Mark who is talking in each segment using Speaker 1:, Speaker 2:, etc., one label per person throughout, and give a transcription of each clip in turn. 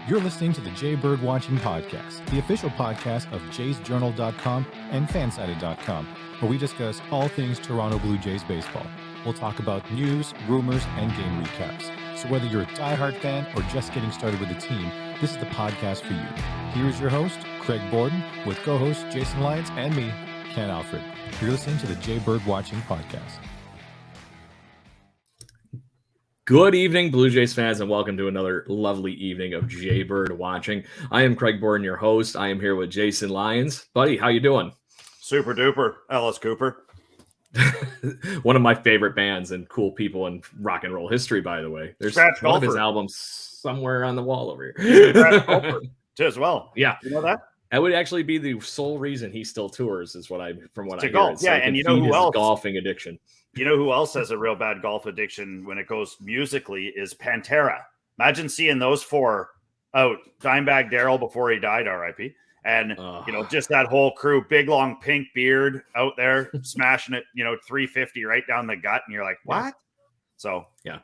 Speaker 1: You're listening to the Jay Bird Watching Podcast, the official podcast of jaysjournal.com and fansided.com, where we discuss all things Toronto Blue Jays baseball. We'll talk about news, rumors, and game recaps. So whether you're a diehard fan or just getting started with the team, this is the podcast for you. Here is your host, Craig Borden, with co-hosts Jason Lyons and me, Ken Alfred. You're listening to the Jay Bird Watching Podcast.
Speaker 2: Good evening, Blue Jays fans, and welcome to another lovely evening of Jay Bird Watching. I am Craig Borden, your host. I am here with Jason Lyons. Buddy, how you doing?
Speaker 3: Super duper. Alice Cooper.
Speaker 2: One of my favorite bands and cool people in rock and roll history, by the way. There's
Speaker 3: Scratch
Speaker 2: one
Speaker 3: Golfer.
Speaker 2: of his albums somewhere on the wall over here.
Speaker 3: Scratch Golfer, too, as well.
Speaker 2: Yeah.
Speaker 3: You know that?
Speaker 2: That would actually be the sole reason he still tours, is what I hear.
Speaker 3: Golf.
Speaker 2: So
Speaker 3: yeah, and you know who else?
Speaker 2: Golfing addiction.
Speaker 3: You know who else has a real bad golf addiction when it goes musically is Pantera. Imagine seeing those four out. Dimebag Darrell before he died, R.I.P. And, just that whole crew, big, long, pink beard out there, smashing it, 350 right down the gut. And you're like, what? Yeah. So,
Speaker 2: yeah.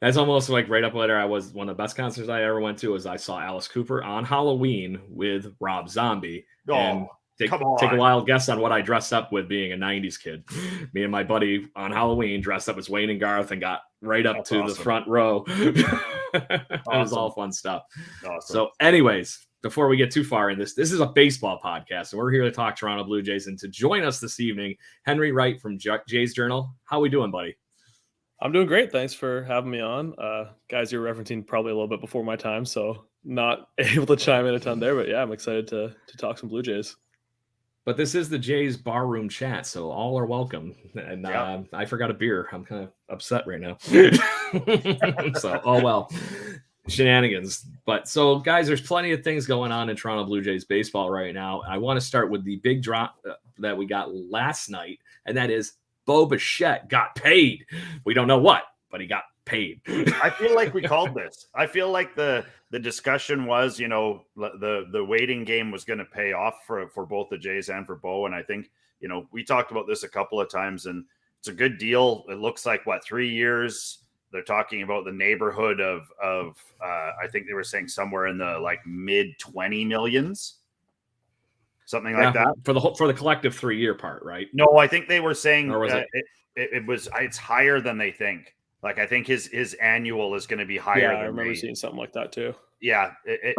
Speaker 2: That's almost like right up later. One of the best concerts I ever went to was I saw Alice Cooper on Halloween with Rob Zombie. And take a wild guess on what I dressed up with being a 90s kid. Me and my buddy on Halloween dressed up as Wayne and Garth and got right up to the front row. It was all fun stuff. Awesome. So anyways, before we get too far in this is a baseball podcast, and we're here to talk Toronto Blue Jays. And to join us this evening, Henry Wright from Jays Journal. How we doing, buddy?
Speaker 4: I'm doing great. Thanks for having me on. Guys, you're referencing probably a little bit before my time, so not able to chime in a ton there. But yeah, I'm excited to talk some Blue Jays.
Speaker 2: But this is the Jays barroom chat, so all are welcome. And I forgot a beer. I'm kind of upset right now. So, well, shenanigans. But so, guys, there's plenty of things going on in Toronto Blue Jays baseball right now. I want to start with the big drop that we got last night, and that is Bo Bichette got paid. We don't know what, but he got paid.
Speaker 3: I feel like we called this. I feel like the discussion was, the waiting game was going to pay off for both the Jays and for Bo. And I think, we talked about this a couple of times, and it's a good deal. It looks like 3 years. They're talking about the neighborhood of I think they were saying somewhere in the mid 20 millions. Something like that
Speaker 2: for the collective 3-year part, right?
Speaker 3: No, I think they were saying it's higher than they think. I think his annual is going to be higher.
Speaker 4: Yeah, I remember seeing something like that too.
Speaker 3: Yeah,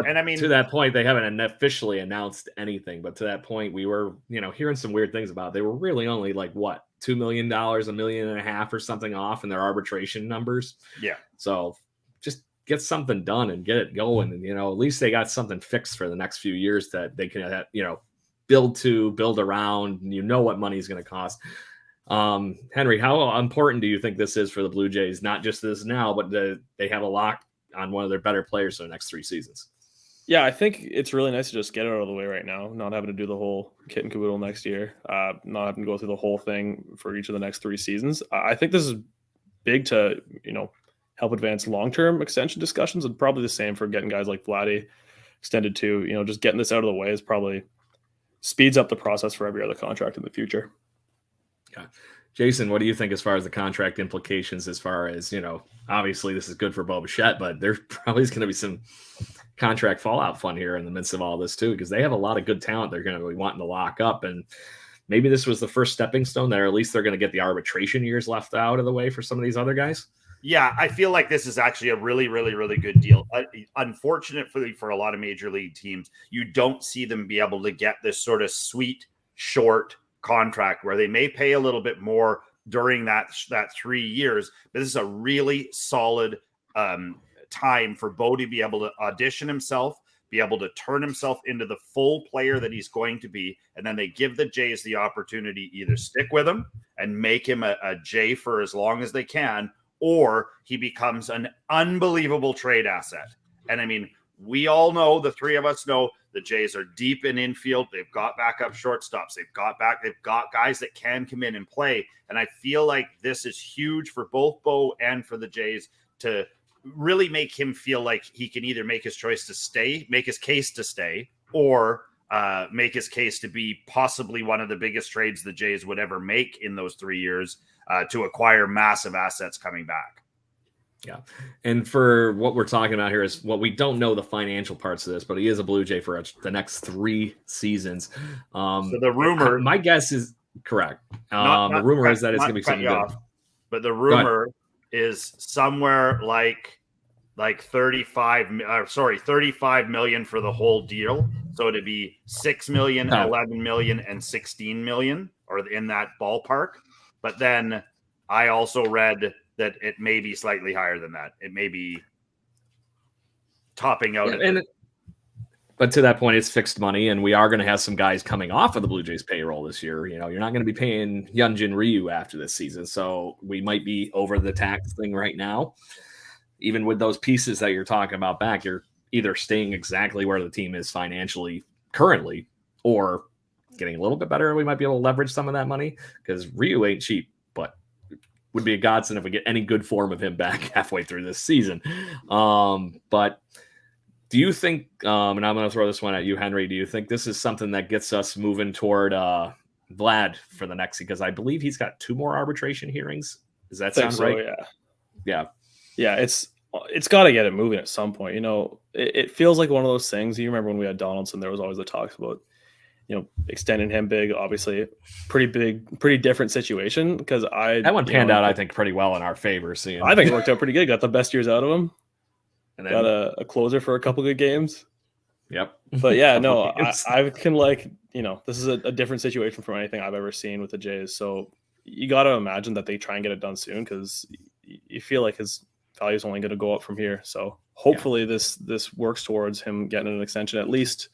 Speaker 3: and I mean,
Speaker 2: to that point, they haven't officially announced anything. But to that point, we were, hearing some weird things about it. They were really only $2 million, $1.5 million or something off in their arbitration numbers.
Speaker 3: Yeah.
Speaker 2: So just get something done and get it going, and at least they got something fixed for the next few years that they can, build around. What money is going to cost. Henry, how important do you think this is for the Blue Jays? Not just this now, but they have a lock on one of their better players for the next 3 seasons.
Speaker 4: Yeah, I think it's really nice to just get it out of the way right now, not having to do the whole kit and caboodle next year, not having to go through the whole thing for each of the next 3 seasons. I think this is big to, help advance long-term extension discussions, and probably the same for getting guys like Vladdy extended too. Just getting this out of the way is probably speeds up the process for every other contract in the future.
Speaker 2: Yeah. Jason, what do you think as far as the contract implications, as far as, obviously this is good for Bo Bichette, but there's probably going to be some contract fallout fun here in the midst of all this too, because they have a lot of good talent they're going to be wanting to lock up. And maybe this was the first stepping stone there. At least they're going to get the arbitration years left out of the way for some of these other guys.
Speaker 3: Yeah, I feel like this is actually a really, really, really good deal. Unfortunately for a lot of major league teams, you don't see them be able to get this sort of sweet, short contract where they may pay a little bit more during that 3 years. But this is a really solid time for Bo to be able to audition himself, be able to turn himself into the full player that he's going to be. And then they give the Jays the opportunity either stick with him and make him a Jay for as long as they can, or he becomes an unbelievable trade asset. And I mean, we all know, the three of us know, the Jays are deep in infield. They've got backup shortstops. They've got guys that can come in and play. And I feel like this is huge for both Bo and for the Jays to really make him feel like he can either make his choice to stay, make his case to stay, or make his case to be possibly one of the biggest trades the Jays would ever make in those 3 years to acquire massive assets coming back.
Speaker 2: Yeah. And for what we're talking about here is what we don't know the financial parts of this, but he is a Blue Jay for the next 3 seasons.
Speaker 3: So the rumor,
Speaker 2: my guess is correct. The rumor is that it's going to be something good.
Speaker 3: But the rumor is somewhere like 35 million for the whole deal. So it'd be 6 million, 11 million, and 16 million, or in that ballpark. But then I also read that it may be slightly higher than that. It may be topping out.
Speaker 2: But to that point, it's fixed money, and we are going to have some guys coming off of the Blue Jays payroll this year. You know, you're not going to be paying Hyunjin Ryu after this season, so we might be over the tax thing right now. Even with those pieces that you're talking about back, you're either staying exactly where the team is financially currently, or getting a little bit better. We might be able to leverage some of that money because Ryu ain't cheap, but would be a godsend if we get any good form of him back halfway through this season. But do you think, and I'm going to throw this one at you, Henry, do you think this is something that gets us moving toward Vlad for the next, because I believe he's got 2 more arbitration hearings. Does that sound right?
Speaker 4: Yeah. It's got to get it moving at some point. You know, it feels like one of those things. You remember when we had Donaldson, there was always the talks about, you know, extending him big, obviously pretty different situation, because
Speaker 2: that one panned out, I think, pretty well in our favor.
Speaker 4: I think it worked out pretty good. Got the best years out of him. And then, got a closer for a couple good games.
Speaker 2: Yep.
Speaker 4: But yeah, no, I can, like, you know, this is a different situation from anything I've ever seen with the Jays. So you got to imagine that they try and get it done soon, because you feel like his value is only going to go up from here. So hopefully this works towards him getting an extension, at least,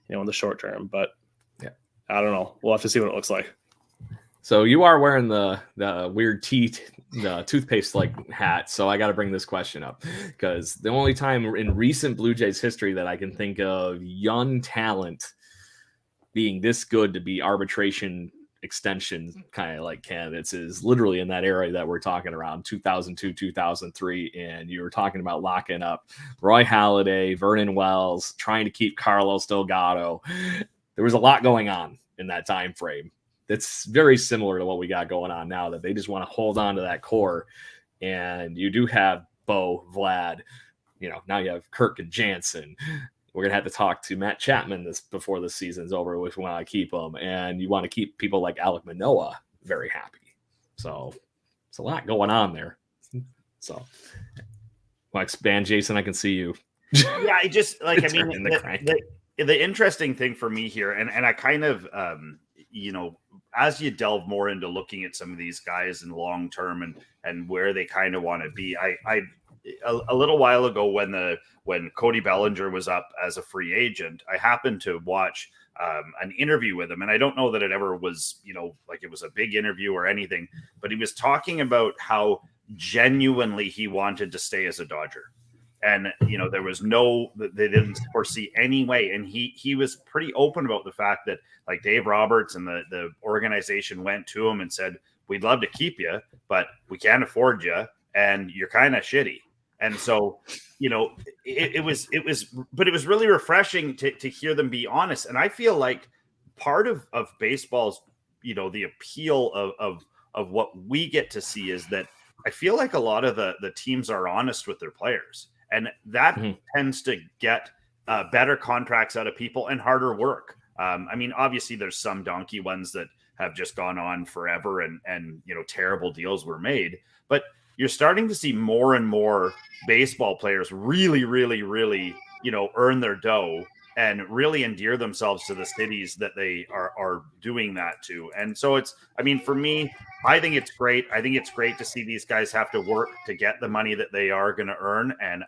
Speaker 4: you know, in the short term. But I don't know. We'll have to see what it looks like.
Speaker 2: So you are wearing the weird the toothpaste like hat. So I got to bring this question up, because the only time in recent Blue Jays history that I can think of young talent being this good to be arbitration extension kind of like candidates is literally in that era that we're talking around 2002, 2003. And you were talking about locking up Roy Halladay, Vernon Wells, trying to keep Carlos Delgado. There was a lot going on in that time frame. That's very similar to what we got going on now, that they just want to hold on to that core. And you do have Bo, Vlad, you know, now you have Kirk and Jansen. We're going to have to talk to Matt Chapman before the season's over if we want to keep him. And you want to keep people like Alek Manoah very happy. So it's a lot going on there. So want to expand, Jason? I can see you.
Speaker 3: Yeah, I just like, I mean, the interesting thing for me here, and I kind of, you know, as you delve more into looking at some of these guys in long term and where they kind of want to be, a little while ago when Cody Bellinger was up as a free agent, I happened to watch an interview with him, and I don't know that it ever was, you know, like it was a big interview or anything, but he was talking about how genuinely he wanted to stay as a Dodger. And, you know, they didn't foresee any way. And he was pretty open about the fact that, like, Dave Roberts and the organization went to him and said, we'd love to keep you, but we can't afford you, and you're kind of shitty. And so, you know, it was really refreshing to hear them be honest. And I feel like part of baseball's, you know, the appeal of what we get to see is that I feel like a lot of the teams are honest with their players. And that tends to get better contracts out of people and harder work. I mean, obviously, there's some donkey ones that have just gone on forever and you know, terrible deals were made. But you're starting to see more and more baseball players really, really, really, you know, earn their dough and really endear themselves to the cities that they are doing that to. And so it's, I mean, for me, I think it's great. I think it's great to see these guys have to work to get the money that they are going to earn. And,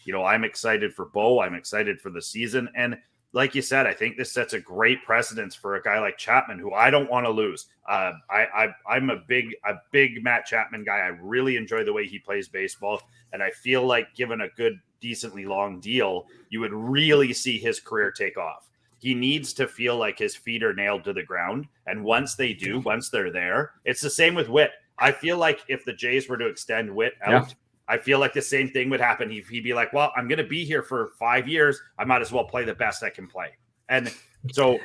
Speaker 3: you know, I'm excited for Bo. I'm excited for the season. And like you said, I think this sets a great precedence for a guy like Chapman, who I don't want to lose. I'm a big Matt Chapman guy. I really enjoy the way he plays baseball. And I feel like given a good, decently long deal, you would really see his career take off. He needs to feel like his feet are nailed to the ground. And once they do, once they're there, it's the same with Witt. I feel like if the Jays were to extend Witt out, I feel like the same thing would happen. He'd be like, well, I'm going to be here for 5 years. I might as well play the best I can play. And so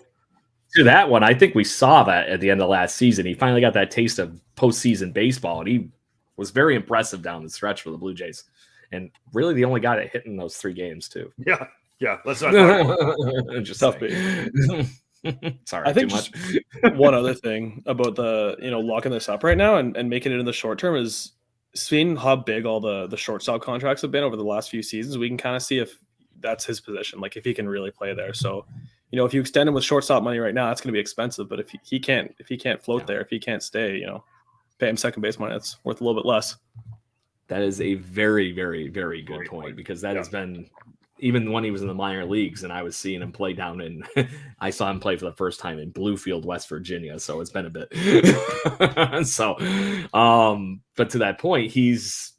Speaker 2: to that one, I think we saw that at the end of last season. He finally got that taste of postseason baseball, and he was very impressive down the stretch for the Blue Jays, and really the only guy that hit in those 3 games too.
Speaker 3: Yeah. Let's not talk about
Speaker 2: just
Speaker 4: tough.
Speaker 2: Sorry,
Speaker 4: I think
Speaker 2: too much.
Speaker 4: One other thing about the locking this up right now and making it in the short term is seeing how big all the shortstop contracts have been over the last few seasons. We can kind of see if that's his position, like if he can really play there. So, if you extend him with shortstop money right now, that's going to be expensive. But if he can't float there, if he can't stay, pay him second base money, that's worth a little bit less.
Speaker 2: That is a very, very, very good point, because that has been, even when he was in the minor leagues and I was seeing him play down in, I saw him play for the first time in Bluefield, West Virginia. So it's been a bit. But to that point, he's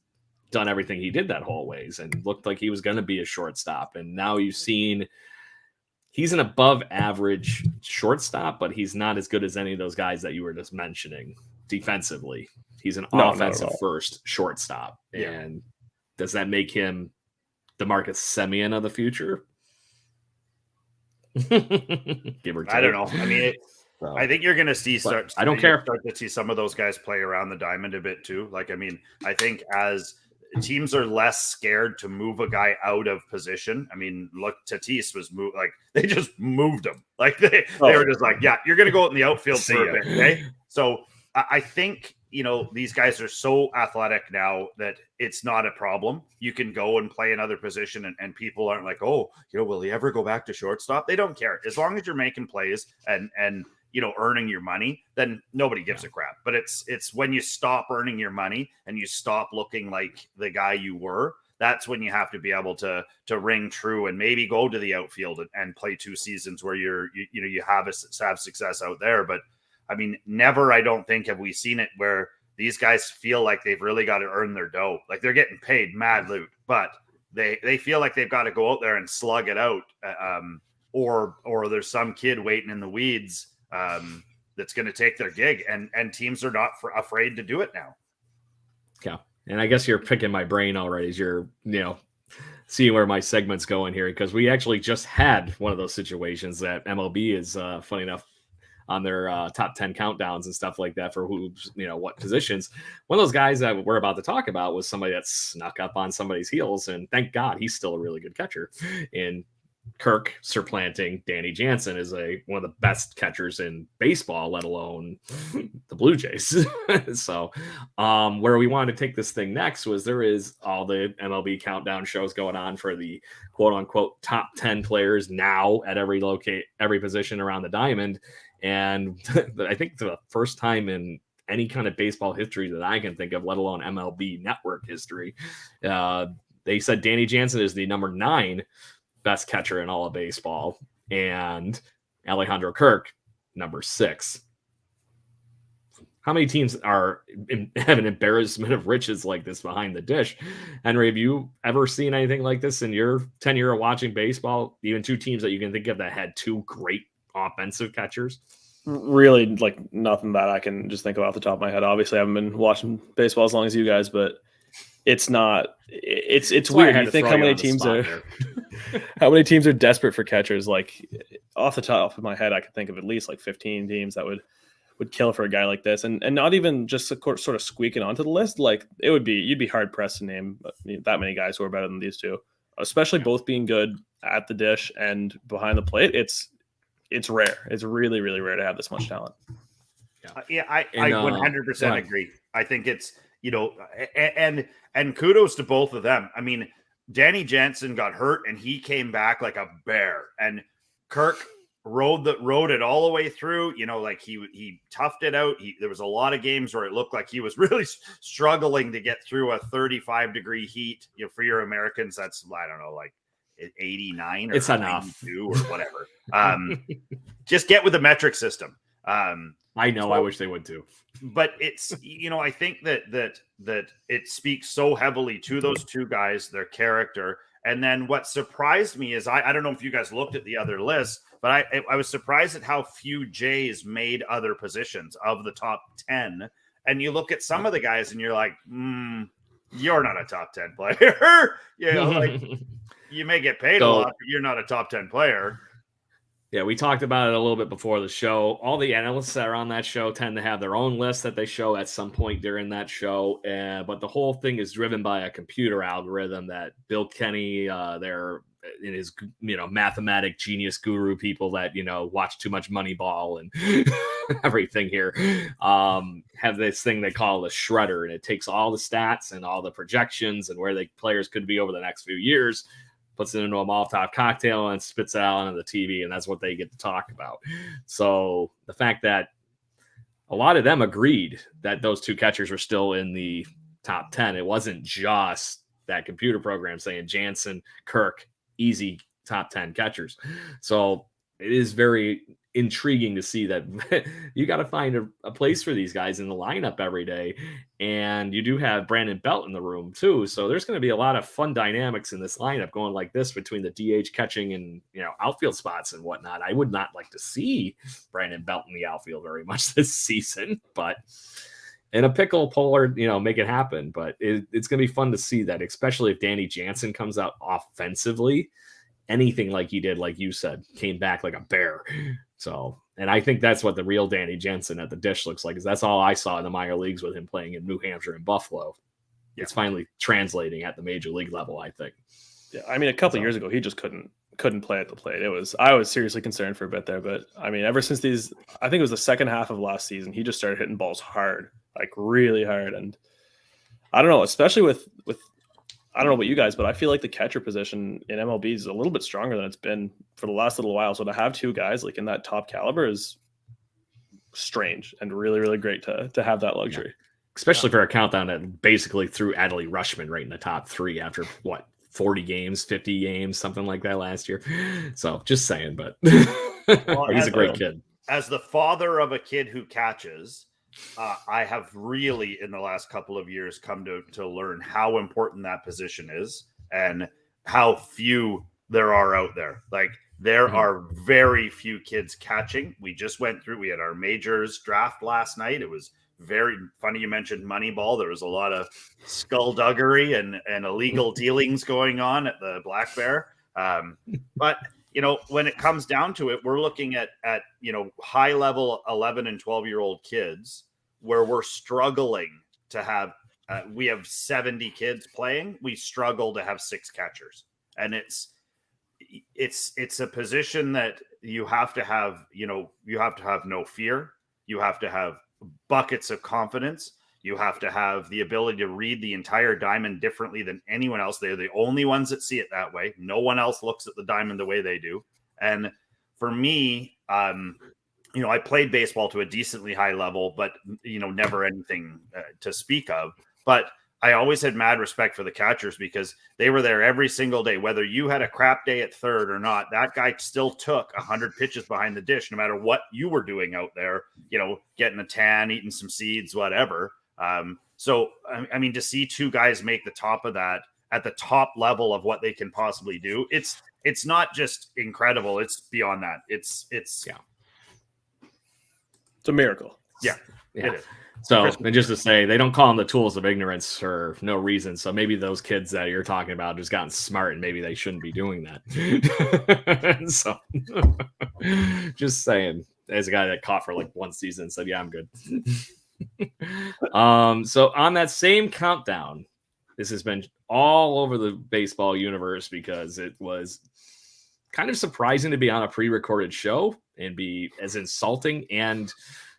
Speaker 2: done everything he did that whole ways and looked like he was going to be a shortstop. And now you've seen he's an above average shortstop, but he's not as good as any of those guys that you were just mentioning defensively. He's an offensive first shortstop. Yeah. And does that make him the Marcus Semien of the future? Give or take.
Speaker 3: I don't know. I mean, I think you're going to see start to see some of those guys play around the diamond a bit too. Like, I mean, I think as teams are less scared to move a guy out of position. I mean, look, Tatis was moved, like they just moved him. Like they were just like, yeah, you're going to go out in the outfield for a bit. Okay. So I think, these guys are so athletic now that it's not a problem. You can go and play another position and people aren't like, oh, will he ever go back to shortstop? They don't care. As long as you're making plays and earning your money, then nobody gives a crap. But it's when you stop earning your money and you stop looking like the guy you were, that's when you have to be able to ring true and maybe go to the outfield and play 2 seasons where you have success out there. But I mean, never, I don't think, have we seen it where these guys feel like they've really got to earn their dough. Like they're getting paid mad loot, but they feel like they've got to go out there and slug it out. Or there's some kid waiting in the weeds that's going to take their gig, and teams are not afraid to do it now.
Speaker 2: Yeah. And I guess you're picking my brain already as you're, seeing where my segment's going here, because we actually just had one of those situations that MLB is funny enough on their top 10 countdowns and stuff like that for who, what positions. One of those guys that we're about to talk about was somebody that snuck up on somebody's heels, and thank God he's still a really good catcher. And Kirk supplanting Danny Jansen is one of the best catchers in baseball, let alone the Blue Jays. So where we wanted to take this thing next was there is all the MLB countdown shows going on for the quote unquote top 10 players now at every position around the diamond. And I think the first time in any kind of baseball history that I can think of, let alone MLB network history, they said Danny Jansen is the number 9 best catcher in all of baseball, and Alejandro Kirk, number 6. How many teams have an embarrassment of riches like this behind the dish? Henry, have you ever seen anything like this in your tenure of watching baseball? Even 2 teams that you can think of that had 2 great offensive catchers?
Speaker 4: Really, like nothing that I can just think of off the top of my head. Obviously, I haven't been watching baseball as long as you guys, but it's not. It's weird. You think how many teams how many teams are desperate for catchers? Like off the top of my head, I could think of at least like 15 teams that would kill for a guy like this, and not even just sort of squeaking onto the list. Like you'd be hard pressed to name that many guys who are better than these 2, especially both being good at the dish and behind the plate. It's rare. It's really, really rare to have this much talent.
Speaker 3: I 100% agree. I think it's, and kudos to both of them. I mean, Danny Jansen got hurt and he came back like a bear, and Kirk rode it all the way through. Like he toughed it out. There was a lot of games where it looked like he was really struggling to get through a 35-degree heat. For your Americans, that's, I don't know, like 89 or
Speaker 2: it's enough
Speaker 3: or whatever. Just get with the metric system.
Speaker 2: I know. I wish they would too.
Speaker 3: But it's, I think that it speaks so heavily to those 2 guys, their character. And then what surprised me is I don't know if you guys looked at the other list, but I was surprised at how few Jays made other positions of the top 10. And you look at some of the guys and you're like, you're not a top 10 player. Like you may get paid a lot, but you're not a top 10 player.
Speaker 2: Yeah, we talked about it a little bit before the show. All the analysts that are on that show tend to have their own list that they show at some point during that show. But the whole thing is driven by a computer algorithm that Bill Kenny, their in his mathematic genius guru people that watch too much Moneyball and everything here have this thing they call the shredder, and it takes all the stats and all the projections and where the players could be over the next few years, puts it into a Molotov cocktail and spits it out onto the TV, and that's what they get to talk about. So the fact that a lot of them agreed that those two catchers were still in the top 10, it wasn't just that computer program saying Jansen, Kirk, easy top 10 catchers. So it is very intriguing to see that you got to find a place for these guys in the lineup every day. And you do have Brandon Belt in the room too. So there's going to be a lot of fun dynamics in this lineup going like this between the DH catching and, outfield spots and whatnot. I would not like to see Brandon Belt in the outfield very much this season, but in a pickle, Polar, make it happen. But it's going to be fun to see that, especially if Danny Jansen comes out offensively, anything like he did, like you said, came back like a bear. So, and I think that's what the real Danny Jansen at the dish looks like, is that's all I saw in the minor leagues with him playing in New Hampshire and Buffalo. Yeah. It's finally translating at the major league level, I think.
Speaker 4: Yeah, I mean, a couple of years ago, he just couldn't play at the plate. I was seriously concerned for a bit there, but I mean, ever since I think it was the second half of last season, he just started hitting balls hard, like really hard. And I don't know, especially with I don't know about you guys, but I feel like the catcher position in MLB is a little bit stronger than it's been for the last little while. So to have two guys like in that top caliber is strange and really, really great to have that luxury.
Speaker 2: Yeah. Especially for a countdown that basically threw Adley Rutschman right in the top 3 after 40 games, 50 games, something like that last year. So just saying, but he's a great kid.
Speaker 3: As the father of a kid who catches, I have really, in the last couple of years, come to learn how important that position is and how few there are out there. Like, there are very few kids catching. We had our majors draft last night. It was very funny. You mentioned Moneyball. There was a lot of skullduggery and illegal dealings going on at the Black Bear. But when it comes down to it, we're looking at high level 11 and 12-year-old kids where we're struggling to have, we have 70 kids playing. We struggle to have 6 catchers. And it's a position that you have to have, you have to have no fear. You have to have buckets of confidence. You have to have the ability to read the entire diamond differently than anyone else. They're the only ones that see it that way. No one else looks at the diamond the way they do. And for me, I played baseball to a decently high level, but, never anything to speak of. But I always had mad respect for the catchers because they were there every single day. Whether you had a crap day at third or not, that guy still took 100 pitches behind the dish, no matter what you were doing out there, getting a tan, eating some seeds, whatever. So, I mean, to see two guys make the top of that at the top level of what they can possibly do, it's not just incredible. It's beyond that. It's
Speaker 4: a miracle.
Speaker 3: Yeah.
Speaker 2: It is. So, and just to say, they don't call them the tools of ignorance for no reason. So maybe those kids that you're talking about just gotten smart and maybe they shouldn't be doing that. So just saying, as a guy that caught for like one season and said, yeah, I'm good. So on that same countdown, this has been all over the baseball universe because it was kind of surprising to be on a pre-recorded show and be as insulting and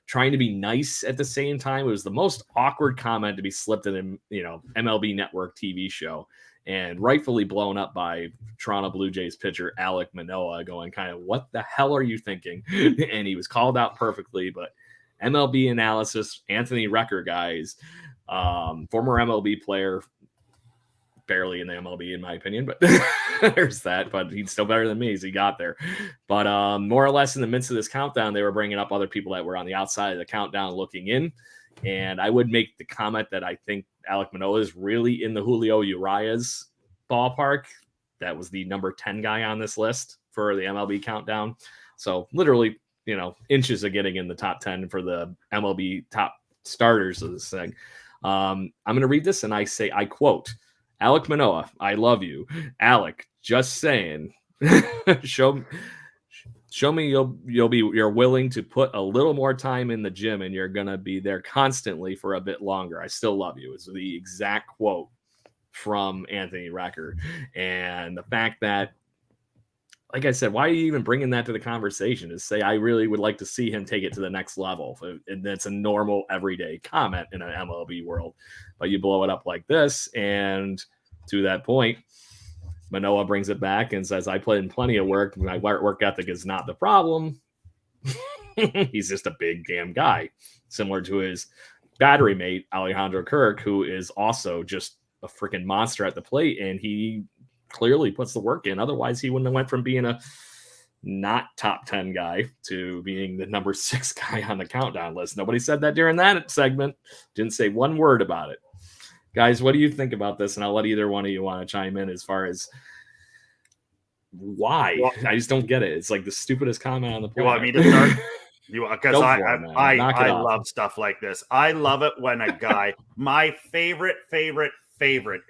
Speaker 2: trying to be nice at the same time. It was the most awkward comment to be slipped in a MLB Network TV show, and rightfully blown up by Toronto Blue Jays pitcher Alek Manoah, going kind of, what the hell are you thinking? And he was called out perfectly. But MLB analysis, Anthony Recker, guys, former MLB player, barely in the MLB in my opinion, but there's that. But he's still better than me as he got there. But more or less in the midst of this countdown, they were bringing up other people that were on the outside of the countdown looking in. And I would make the comment that I think Alek Manoah is really in the Julio Urias ballpark. That was the number 10 guy on this list for the MLB countdown. So literally, inches of getting in the top 10 for the MLB top starters of this thing. I'm going to read this, and I quote, Alek Manoah, I love you. Alek, just saying. Show Show me you're willing to put a little more time in the gym and you're going to be there constantly for a bit longer. I still love you is the exact quote from Anthony Recker. And the fact that, like I said, why are you even bringing that to the conversation? Is say, I really would like to see him take it to the next level. And that's a normal everyday comment in an MLB world, but you blow it up like this. And to that point, Manoah brings it back and says, I put in plenty of work. My work ethic is not the problem. He's just a big damn guy, similar to his battery mate, Alejandro Kirk, who is also just a freaking monster at the plate. And he clearly puts the work in. Otherwise, he wouldn't have went from being a not top 10 guy to being the number 6 guy on the countdown list. Nobody said that during that segment. Didn't say one word about it. Guys, what do you think about this? And I'll let either one of you want to chime in as far as why. I just don't get it. It's like the stupidest comment on the planet.
Speaker 3: You want me to start? Because I love stuff like this. I love it when a guy, my favorite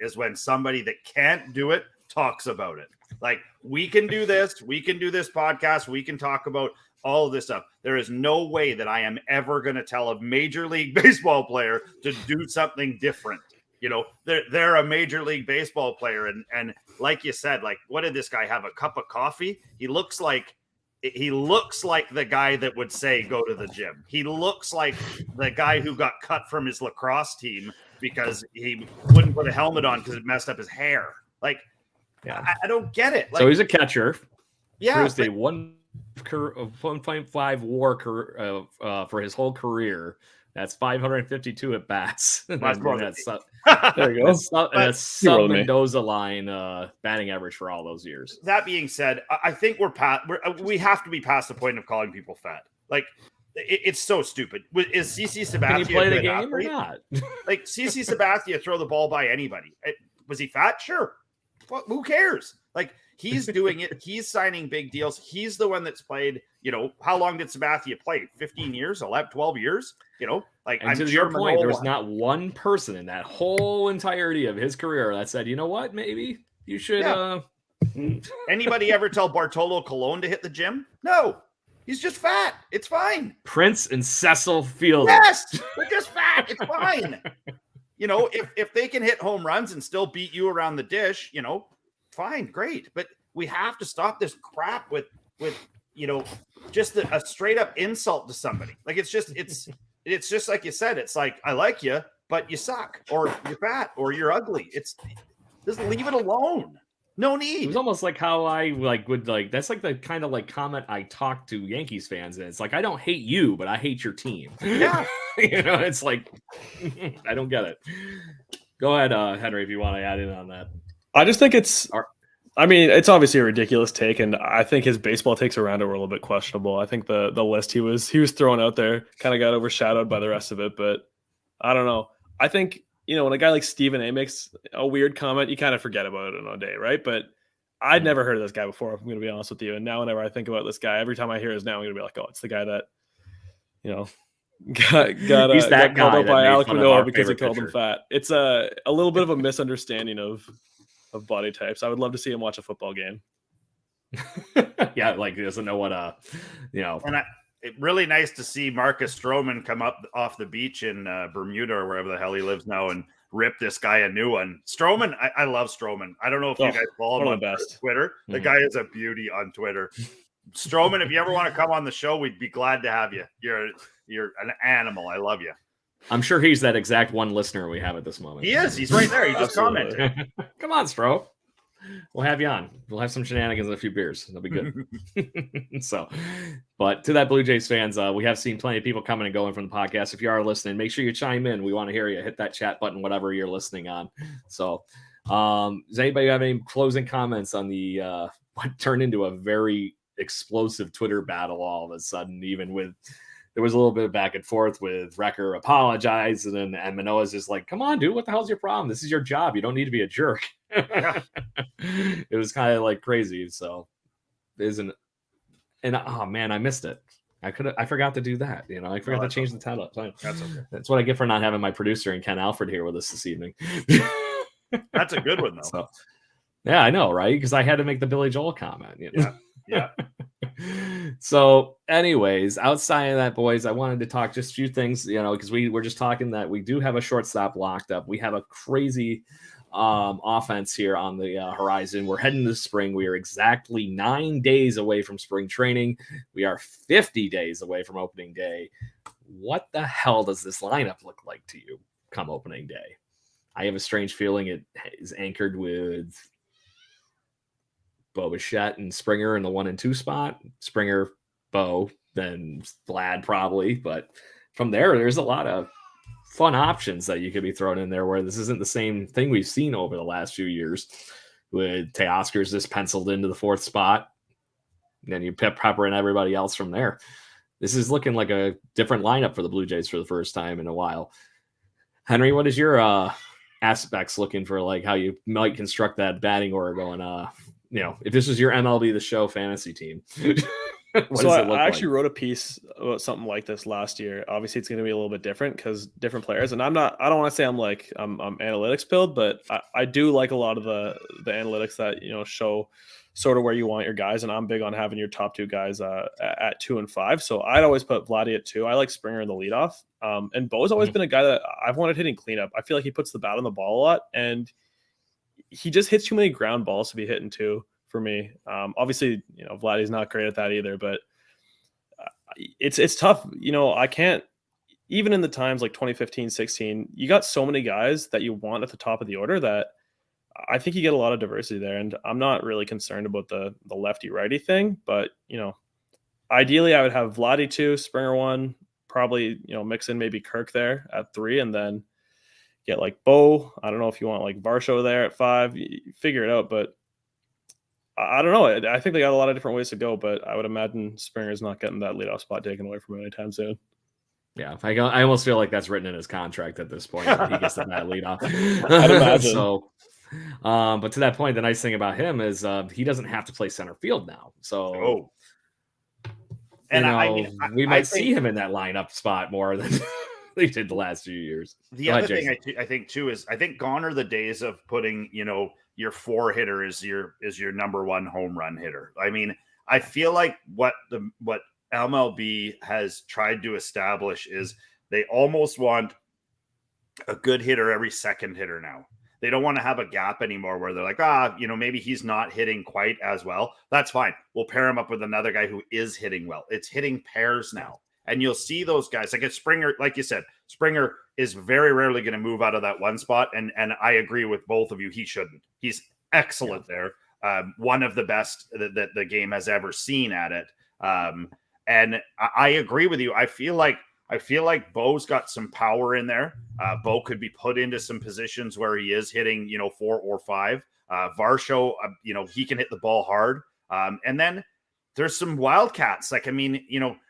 Speaker 3: is when somebody that can't do it talks about it. Like, we can do this podcast, we can talk about all of this stuff. There is no way that I am ever going to tell a Major League Baseball player to do something different. You know, they're a Major League Baseball player. And like you said, like, what did this guy have? A cup of coffee? He looks like the guy that would say, go to the gym. He looks like the guy who got cut from his lacrosse team because he wouldn't put a helmet on because it messed up his hair. Like, yeah. I don't get it. Like,
Speaker 2: so he's a catcher.
Speaker 3: Yeah.
Speaker 2: Produced a 1.5 WAR for his whole career. That's 552 at bats.
Speaker 3: There you go.
Speaker 2: That's sub Mendoza line batting average for all those years.
Speaker 3: That being said, I think we have to be past the point of calling people fat. Like, it's so stupid. Is CC Sabathia
Speaker 2: Can you play the game or not?
Speaker 3: Like, CC Sabathia throw the ball by anybody. Was he fat? Sure. Well, who cares? Like, he's doing it. He's signing big deals. He's the one that's played, you know, how long did Sabathia play? 15 years, 11, 12 years? You know, like,
Speaker 2: and to your point, there was not one person in that whole entirety of his career that said, you know what, maybe you should. Yeah.
Speaker 3: Anybody ever tell Bartolo Colon to hit the gym? No. He's just fat. It's fine.
Speaker 2: Prince and Cecil Fielder.
Speaker 3: Yes, they're just fat. It's fine. You know, if they can hit home runs and still beat you around the dish, you know, fine, great. But we have to stop this crap with you know, just a straight up insult to somebody. Like, it's just like you said. It's like, I like you, but you suck, or you're fat, or you're ugly. It's just leave it alone. No need.
Speaker 2: It was almost like how I would that's like the kind of like comment I talk to Yankees fans, and it's like, I don't hate you, but I hate your team.
Speaker 3: Yeah.
Speaker 2: You know, it's like, I don't get it. Go ahead, Henry, if you want to add in on that.
Speaker 4: I just think it's obviously a ridiculous take, and I think his baseball takes around it were a little bit questionable. I think the list he was throwing out there kind of got overshadowed by the rest of it, but I don't know. I think, you know, when a guy like Stephen A makes a weird comment, you kind of forget about it in a day, right? But I'd never heard of this guy before, I'm going to be honest with you. And now whenever I think about this guy, every time I hear his name, I'm going to be like, oh, it's the guy that, you know, got called out by Alec Manoah because he called him fat. It's a little bit of a misunderstanding of body types. I would love to see him watch a football game.
Speaker 2: Yeah, like he doesn't know what you know.
Speaker 3: And it's really nice to see Marcus Stroman come up off the beach in Bermuda or wherever the hell he lives now and rip this guy a new one. Stroman, I love Stroman. I don't know if you guys follow him on Twitter. The guy is a beauty on Twitter. Stroman, if you ever want to come on the show, we'd be glad to have you. You're an animal. I love you.
Speaker 2: I'm sure he's that exact one listener we have at this moment.
Speaker 3: He is. He's right there. He just commented.
Speaker 2: Come on, Stro. We'll have you on. We'll have some shenanigans and a few beers. That'll be good. So, but to that Blue Jays fans, we have seen plenty of people coming and going from the podcast. If you are listening, make sure you chime in. We want to hear you. Hit that chat button, whatever you're listening on. So, does anybody have any closing comments on the what turned into a very explosive Twitter battle all of a sudden, even with there was a little bit of back and forth with Recker apologized, and Manoah's just like, come on, dude, what the hell's your problem? This is your job. You don't need to be a jerk. It was kind of like crazy. So and oh man, I missed it. I forgot to do that. You know, I forgot to change the title.
Speaker 3: That's okay.
Speaker 2: That's what I get for not having my producer and Ken Alfred here with us this evening.
Speaker 3: That's a good one though.
Speaker 2: So, yeah, I know, right? Because I had to make the Billy Joel comment. You know?
Speaker 3: Yeah.
Speaker 2: So, anyways, outside of that, boys, I wanted to talk just a few things, because we were just talking that we do have a shortstop locked up. We have a crazy offense here on the horizon. We're heading to spring. We are exactly 9 days away from spring training. We are 50 days away from opening day. What the hell does this lineup look like to you come opening day? I have a strange feeling it is anchored with Bo Bichette and Springer in the 1 and 2 spot. Springer, Bo, then Vlad probably. But from there's a lot of fun options that you could be thrown in there where this isn't the same thing we've seen over the last few years with Teoscar's just penciled into the 4th spot. And then you pepper in everybody else from there. This is looking like a different lineup for the Blue Jays for the first time in a while. Henry, what is your aspects looking for, like how you might construct that batting order going, if this was your MLB The Show fantasy team?
Speaker 4: So I actually wrote a piece about something like this last year. Obviously, it's going to be a little bit different because different players. And I don't want to say I'm analytics pilled, but I do like a lot of the analytics that show sort of where you want your guys. And I'm big on having your top 2 guys at 2 and 5. So I'd always put Vladdy at 2. I like Springer in the leadoff. And Bo's always been a guy that I've wanted hitting cleanup. I feel like he puts the bat on the ball a lot, and he just hits too many ground balls to be hitting 2. For me, obviously, Vladdy's not great at that either, but it's tough. I can't, even in the times like 2015, 16, you got so many guys that you want at the top of the order that I think you get a lot of diversity there. And I'm not really concerned about the lefty righty thing, but ideally I would have Vladdy 2, Springer 1, probably, mix in maybe Kirk there at 3, and then get like Bo. I don't know if you want like Varsho there at 5, you figure it out, but I don't know. I think they got a lot of different ways to go, but I would imagine Springer's not getting that leadoff spot taken away from him anytime soon.
Speaker 2: Yeah, I almost feel like that's written in his contract at this point that he gets the bat leadoff.
Speaker 4: I'd imagine.
Speaker 2: So, but to that point, the nice thing about him is he doesn't have to play center field now. So, we might see him in that lineup spot more than they did the last few years.
Speaker 3: The other thing I think too is I think gone are the days of putting your 4 hitter is your number 1 home run hitter. I mean, I feel like what MLB has tried to establish is they almost want a good hitter every second hitter now. They don't want to have a gap anymore where they're like, maybe he's not hitting quite as well. That's fine. We'll pair him up with another guy who is hitting well. It's hitting pairs now. And you'll see those guys like Springer, like you said, Springer is very rarely going to move out of that 1 spot. And I agree with both of you. He shouldn't. He's excellent there. One of the best that the game has ever seen at it. And I agree with you. I feel like Bo's got some power in there. Bo could be put into some positions where he is hitting, 4 or 5. Varsho, he can hit the ball hard. And then there's some wildcats.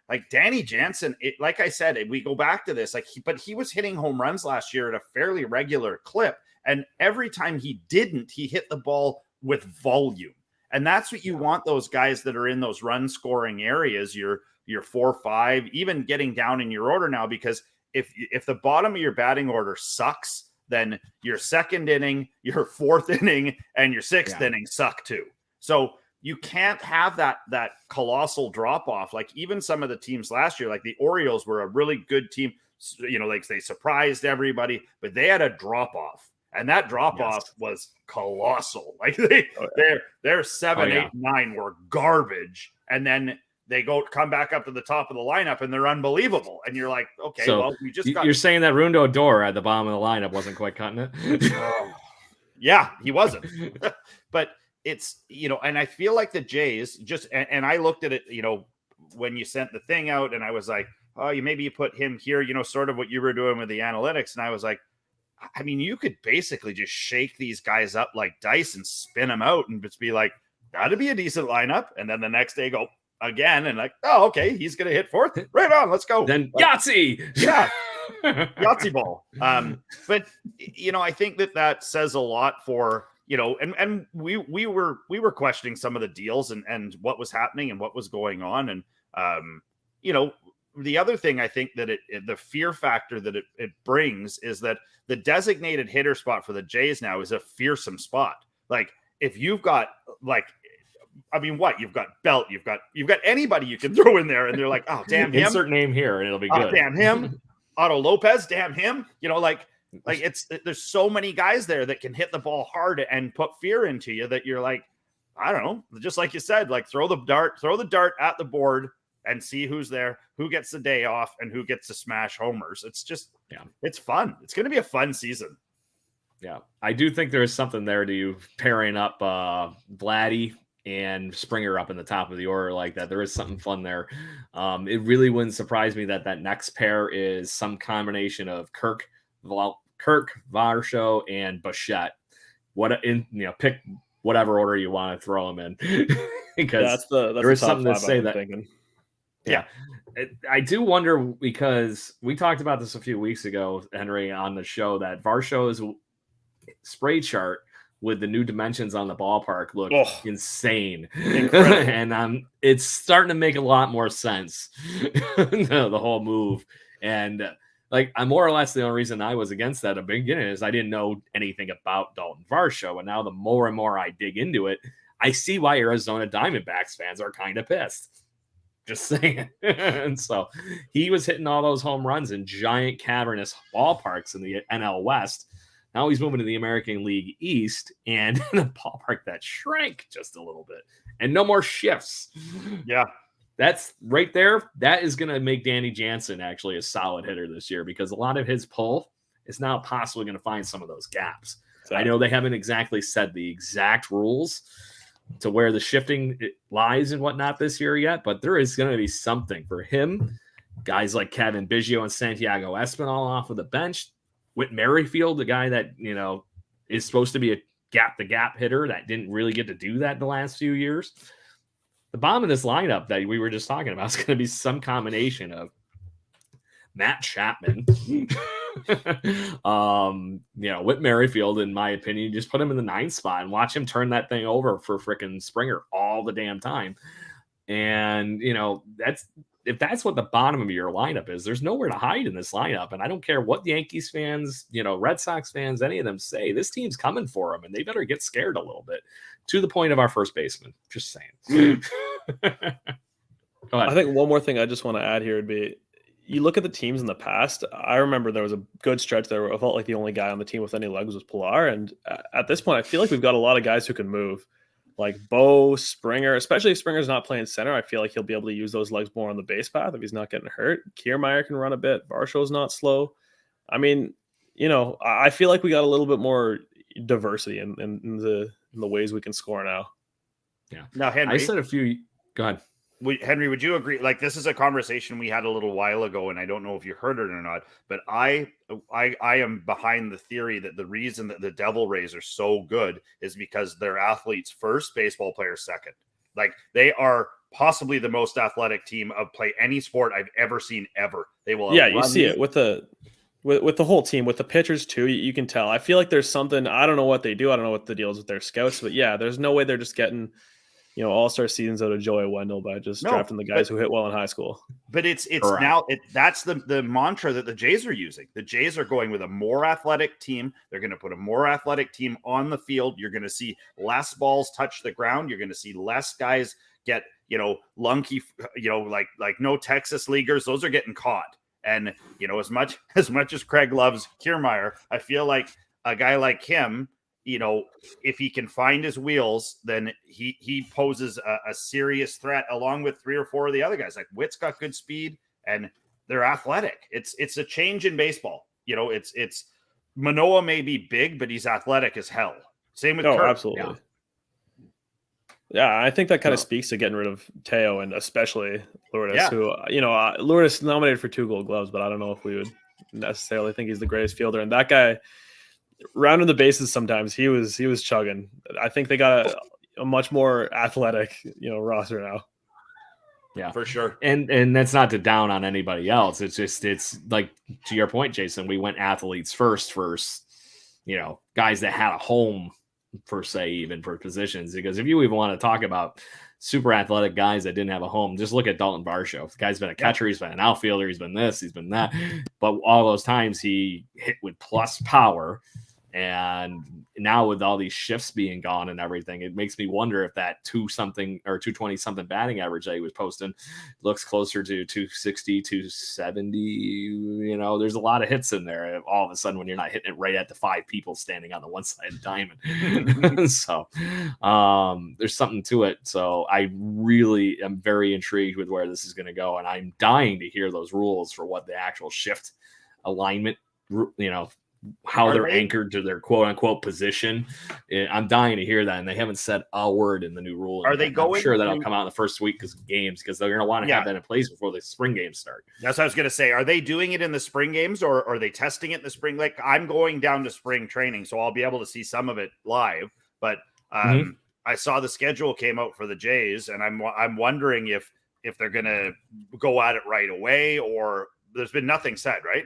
Speaker 3: Like Danny Jansen, like I said, we go back to this, but he was hitting home runs last year at a fairly regular clip. And every time he didn't, he hit the ball with volume. And that's what you want those guys that are in those run scoring areas, your 4-5, even getting down in your order now, because if the bottom of your batting order sucks, then your 2nd inning, your 4th inning, and your 6th inning suck too. So you can't have that colossal drop off. Like even some of the teams last year, like the Orioles were a really good team. Like they surprised everybody, but they had a drop off, and that drop off was colossal. Like their 7, 8, 9 were garbage, and then they come back up to the top of the lineup, and they're unbelievable. And you're like, okay,
Speaker 2: so you're saying that Rundo Dor at the bottom of the lineup wasn't quite cutting it.
Speaker 3: Yeah, he wasn't, but. It's, and I feel like the Jays and I looked at it, when you sent the thing out, and I was like, oh, maybe you put him here, sort of what you were doing with the analytics. And I was like, I mean, you could basically just shake these guys up like dice and spin them out and just be like, that'd be a decent lineup. And then the next day go again and like, oh, okay, he's going to hit 4th. Right on, let's go.
Speaker 2: Then Yahtzee.
Speaker 3: Yeah. Yahtzee ball. But, I think that says a lot for, and we were questioning some of the deals and what was happening and what was going on. And, the other thing I think that the fear factor that it brings is that the designated hitter spot for the Jays now is a fearsome spot. Like if you've got like I mean, what you've got Belt, you've got anybody you can throw in there, and they're like, oh damn him,
Speaker 2: insert name here, and it'll be good.
Speaker 3: Damn him, Otto Lopez, damn him. Like there's so many guys there that can hit the ball hard and put fear into you that you're like, I don't know, just like you said, like throw the dart at the board and see who's there, who gets the day off, and who gets to smash homers. It's just, it's fun. It's going to be a fun season.
Speaker 2: Yeah, I do think there is something there to you pairing up Vladdy and Springer up in the top of the order like that. There is something fun there. It really wouldn't surprise me that next pair is some combination of Kirk, Varsho, and Bichette. Pick whatever order you want to throw them in, because there is something to say that. Yeah. I do wonder, because we talked about this a few weeks ago, Henry, on the show, that Varsho's spray chart with the new dimensions on the ballpark look insane. And it's starting to make a lot more sense, the whole move. And I'm more or less, the only reason I was against that at the beginning is I didn't know anything about Dalton Varsho. And now the more and more I dig into it, I see why Arizona Diamondbacks fans are kind of pissed. Just saying. And so he was hitting all those home runs in giant cavernous ballparks in the NL West. Now he's moving to the American League East and in a ballpark that shrank just a little bit and no more shifts.
Speaker 3: Yeah.
Speaker 2: That's right there. That is going to make Danny Jansen actually a solid hitter this year, because a lot of his pull is now possibly going to find some of those gaps. Exactly. I know they haven't exactly said the exact rules to where the shifting lies and whatnot this year yet, but there is going to be something for him. Guys like Kevin Biggio and Santiago Espinal off of the bench. Whit Merrifield, the guy that, is supposed to be a gap-to-gap hitter that didn't really get to do that in the last few years. The bottom of this lineup that we were just talking about is going to be some combination of Matt Chapman, Whit Merrifield, in my opinion. Just put him in the 9th spot and watch him turn that thing over for frickin' Springer all the damn time. And, if that's what the bottom of your lineup is, there's nowhere to hide in this lineup. And I don't care what the Yankees fans, Red Sox fans, any of them say, this team's coming for them, and they better get scared a little bit, to the point of our first baseman. Just saying. Go ahead.
Speaker 4: I think one more thing I just want to add here would be, you look at the teams in the past. I remember there was a good stretch there where I felt like the only guy on the team with any legs was Pilar. And at this point, I feel like we've got a lot of guys who can move. Like Bo, Springer, especially if Springer's not playing center, I feel like he'll be able to use those legs more on the base path if he's not getting hurt. Kiermaier can run a bit. Varsho's not slow. I mean, I feel like we got a little bit more diversity in the ways we can score now.
Speaker 3: Yeah. Now, Henry,
Speaker 2: I said a few. Go ahead.
Speaker 3: Henry, would you agree? Like, this is a conversation we had a little while ago, and I don't know if you heard it or not, but I am behind the theory that the reason that the Devil Rays are so good is because they're athletes first, baseball players second. Like, they are possibly the most athletic team of play any sport I've ever seen ever. They will.
Speaker 4: Yeah, you see it with the whole team, with the pitchers too. You can tell. I feel like there's something. I don't know what they do. I don't know what the deal is with their scouts, but yeah, there's no way they're just getting all-star seasons out of Joey Wendell by just drafting the guys who hit well in high school.
Speaker 3: But it's now that's the mantra that the Jays are using. The Jays are going with a more athletic team. They're going to put a more athletic team on the field. You're going to see less balls touch the ground. You're going to see less guys get, lunky, like no Texas leaguers. Those are getting caught. And, as much as Craig loves Kiermaier, I feel like a guy like him, if he can find his wheels, then he poses a serious threat along with 3 or 4 of the other guys. Like Witt's got good speed and they're athletic. It's a change in baseball. It's Manoah may be big, but he's athletic as hell. Same with Kirk.
Speaker 4: Absolutely. Yeah, I think that kind of speaks to getting rid of Teo and especially Lourdes, who, Lourdes nominated for 2 Gold Gloves, but I don't know if we would necessarily think he's the greatest fielder. And that guy, rounding the bases, sometimes he was chugging. I think they got a much more athletic, roster now.
Speaker 2: Yeah, for sure. And that's not to down on anybody else. It's like, to your point, Jason, we went athletes first, guys that had a home per se, even for positions. Because if you even want to talk about super athletic guys that didn't have a home, just look at Dalton Varsho. The guy's been a catcher, he's been an outfielder, he's been this, he's been that. But all those times he hit with plus power, And now with all these shifts being gone and everything, it makes me wonder if that 2-something or 220-something batting average that he was posting looks closer to 260, 270. You know, there's a lot of hits in there all of a sudden when you're not hitting it right at the 5 people standing on the one side of the diamond. So there's something to it. So I really am very intrigued with where this is going to go. And I'm dying to hear those rules for what the actual shift alignment, you know, how they're anchored to their quote unquote position. I'm dying to hear that. And they haven't said a word in the new rule.
Speaker 3: Are they going?
Speaker 2: I'm sure that'll come out in the first week because they're going to want to have that in place before the spring games start.
Speaker 3: That's what I was going to say. Are they doing it in the spring games or are they testing it in the spring? Like I'm going down to spring training, so I'll be able to see some of it live. But I saw the schedule came out for the Jays, and I'm wondering if they're going to go at it right away, or there's been nothing said, right?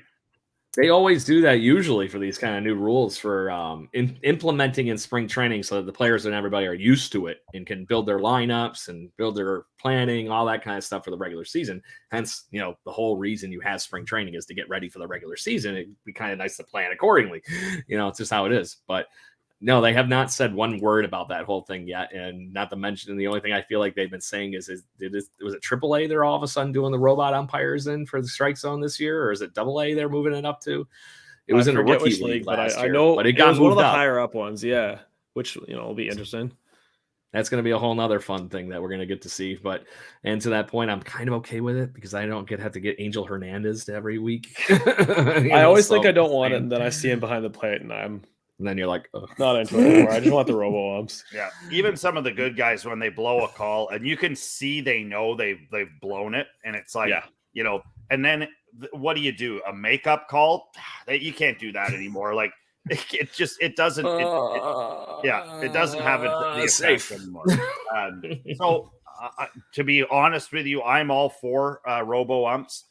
Speaker 2: They always do that usually for these kind of new rules for implementing in spring training so that the players and everybody are used to it and can build their lineups and build their planning, all that kind of stuff for the regular season. Hence, you know, the whole reason you have spring training is to get ready for the regular season. It'd be kind of nice to plan accordingly. You know, it's just how it is. But no, they have not said one word about that whole thing yet. And not to mention, the only thing I feel like they've been saying was it AAA they're all of a sudden doing the robot umpires in for the strike zone this year? Or is it AA they're moving it up to? It was in a rookie league last year. I know,
Speaker 4: but it was one of the higher up ones. Yeah. Which, you know, will be interesting.
Speaker 2: That's going to be a whole nother fun thing that we're going to get to see. And to that point, I'm kind of okay with it because I don't have to get Angel Hernandez to every week.
Speaker 4: I always think I don't want it. And then I see him behind the plate and then
Speaker 2: you're like, ugh.
Speaker 4: Not into it anymore. I just want the robo umps.
Speaker 3: Yeah. Even some of the good guys, when they blow a call and you can see they know they've blown it. And it's like, you know, and then what do? A makeup call? You can't do that anymore. Like it doesn't have the effect anymore. So to be honest with you, I'm all for robo umps.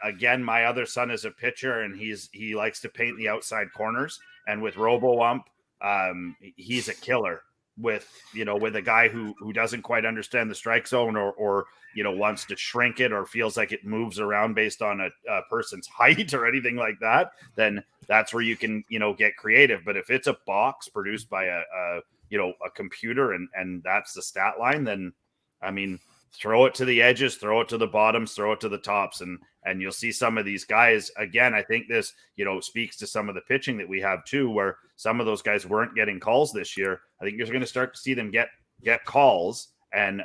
Speaker 3: Again, my other son is a pitcher and he likes to paint the outside corners. And with robo ump, he's a killer with a guy who doesn't quite understand the strike zone or wants to shrink it or feels like it moves around based on a person's height or anything like that. Then that's where you can, get creative. But if it's a box produced by a computer and that's the stat line, then I mean, throw it to the edges, throw it to the bottoms, throw it to the tops. And you'll see some of these guys, again, I think this, speaks to some of the pitching that we have too, where some of those guys weren't getting calls this year. I think you're going to start to see them get calls. And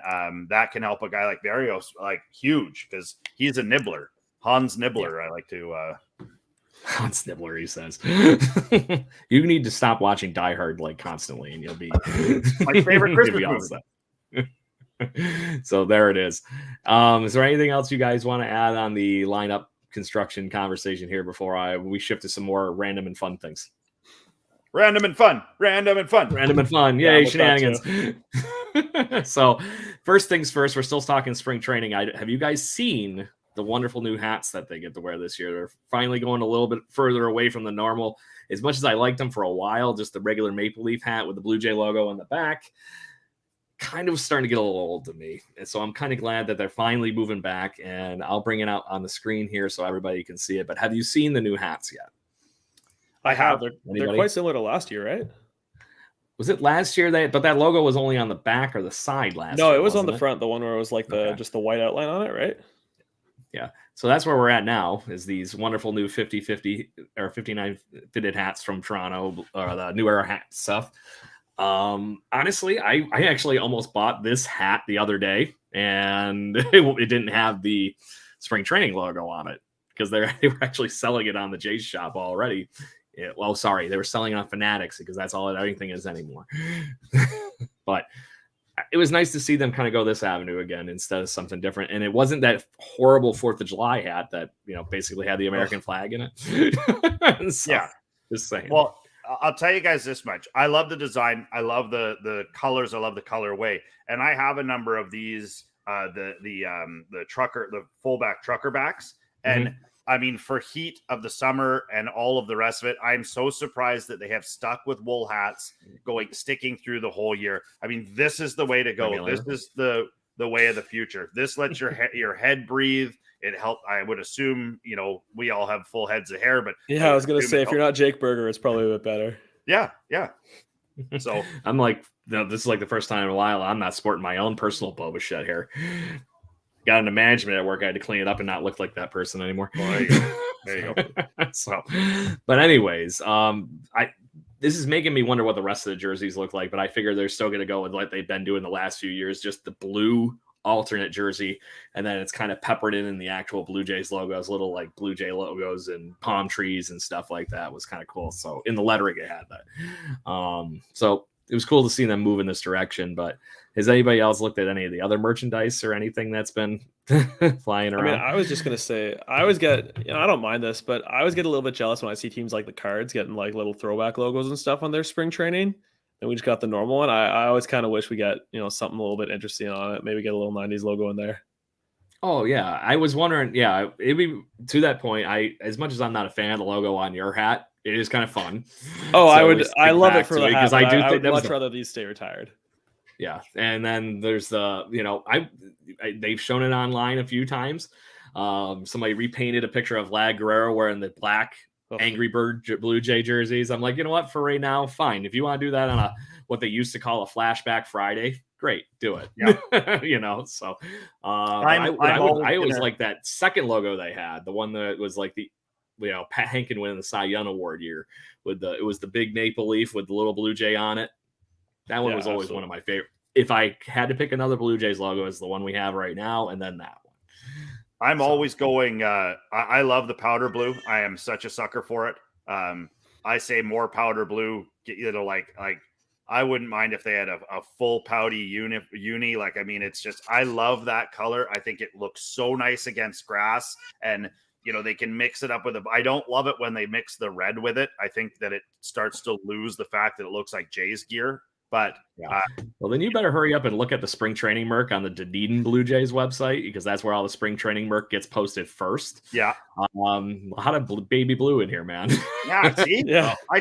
Speaker 3: that can help a guy like Barrios, like huge, because he's a nibbler. Hans Nibbler, I like to...
Speaker 2: Hans Nibbler, he says. You need to stop watching Die Hard like constantly and you'll be...
Speaker 3: My favorite Christmas movie.
Speaker 2: So there it is. Is there anything else you guys want to add on the lineup construction conversation here before we shift to some more random and fun things?
Speaker 3: Random and fun.
Speaker 2: Yay, shenanigans. So first things first, we're still talking spring training. Have you guys seen the wonderful new hats that they get to wear this year? They're finally going a little bit further away from the normal. As much as I liked them for a while, just the regular Maple Leaf hat with the Blue Jay logo on the back kind of starting to get a little old to me. And so I'm kind of glad that they're finally moving back, and I'll bring it out on the screen here so everybody can see it. But have you seen the new hats yet?
Speaker 4: I have. They're quite similar to last year, right?
Speaker 2: Was it last year but that logo was only on the back or the side last year?
Speaker 4: No, it was on the front, the one where it was like just the white outline on it, right?
Speaker 2: Yeah. So that's where we're at now, is these wonderful new 50-50 or 59 fitted hats from Toronto, or the New Era hat stuff. Honestly, I actually almost bought this hat the other day, and it didn't have the spring training logo on it because they were actually selling it on the Jays shop already. They were selling it on Fanatics because that's all everything is anymore. But it was nice to see them kind of go this avenue again instead of something different. And it wasn't that horrible 4th of July hat that, basically had the American flag in it. So,
Speaker 3: yeah.
Speaker 2: Just saying.
Speaker 3: Well, I'll tell you guys this much. I love the design. I love the colors. I love the colorway. And I have a number of these, the fullback trucker backs. And I mean, for heat of the summer and all of the rest of it, I'm so surprised that they have stuck with wool hats sticking through the whole year. I mean, this is the way to go. This is the the way of the future. This lets your your head breathe. It helped. I would assume, we all have full heads of hair, but
Speaker 4: I was going to say, if you're not Jake Berger, it's probably a bit better.
Speaker 3: Yeah. So
Speaker 2: I'm like, this is like the first time in a while I'm not sporting my own personal Boba Fett hair. Got into management at work. I had to clean it up and not look like that person anymore.
Speaker 3: There you go.
Speaker 2: So, but anyways, this is making me wonder what the rest of the jerseys look like, but I figure they're still going to go with like they've been doing the last few years, just the blue alternate jersey, and then it's kind of peppered in the actual Blue Jays logos, little like Blue Jay logos and palm trees and stuff like that. Was kind of cool. So in the lettering it had that. So it was cool to see them move in this direction. But has anybody else looked at any of the other merchandise or anything that's been flying around?
Speaker 4: I mean, I was just gonna say, I always get, I don't mind this, but I always get a little bit jealous when I see teams like the Cards getting like little throwback logos and stuff on their spring training. And we just got the normal one. I always kind of wish we got, something a little bit interesting on it. Maybe get a little 90s logo in there.
Speaker 2: Oh yeah. I was wondering, it'd be to that point. As much as I'm not a fan of the logo on your hat, it is kind of fun.
Speaker 4: Oh, I love it for the hat,
Speaker 2: because I would
Speaker 4: much rather these stay retired.
Speaker 2: Yeah. And then there's they've shown it online a few times. Somebody repainted a picture of Vlad Guerrero wearing the black Angry Bird Blue Jay jerseys. I'm like, you know what? For right now, fine. If you want to do that on what they used to call a Flashback Friday, great, do it.
Speaker 3: Yeah.
Speaker 2: So I always like that second logo they had, the one that was like the Pat Henkin winning the Cy Young Award year it was the big maple leaf with the little Blue Jay on it. That one was always one of my favorite. If I had to pick another Blue Jays logo, it's the one we have right now, and then that one.
Speaker 3: I'm always going. I love the powder blue. I am such a sucker for it. I say more powder blue. Like I wouldn't mind if they had a full pouty uni. Like, I mean, it's just, I love that color. I think it looks so nice against grass, and they can mix it up with I don't love it when they mix the red with it. I think that it starts to lose the fact that it looks like Jays gear. But
Speaker 2: well, then you better hurry up and look at the spring training merc on the Dunedin Blue Jays website, because that's where all the spring training merc gets posted first.
Speaker 3: Yeah.
Speaker 2: A lot of baby blue in here, man.
Speaker 3: Yeah. See, I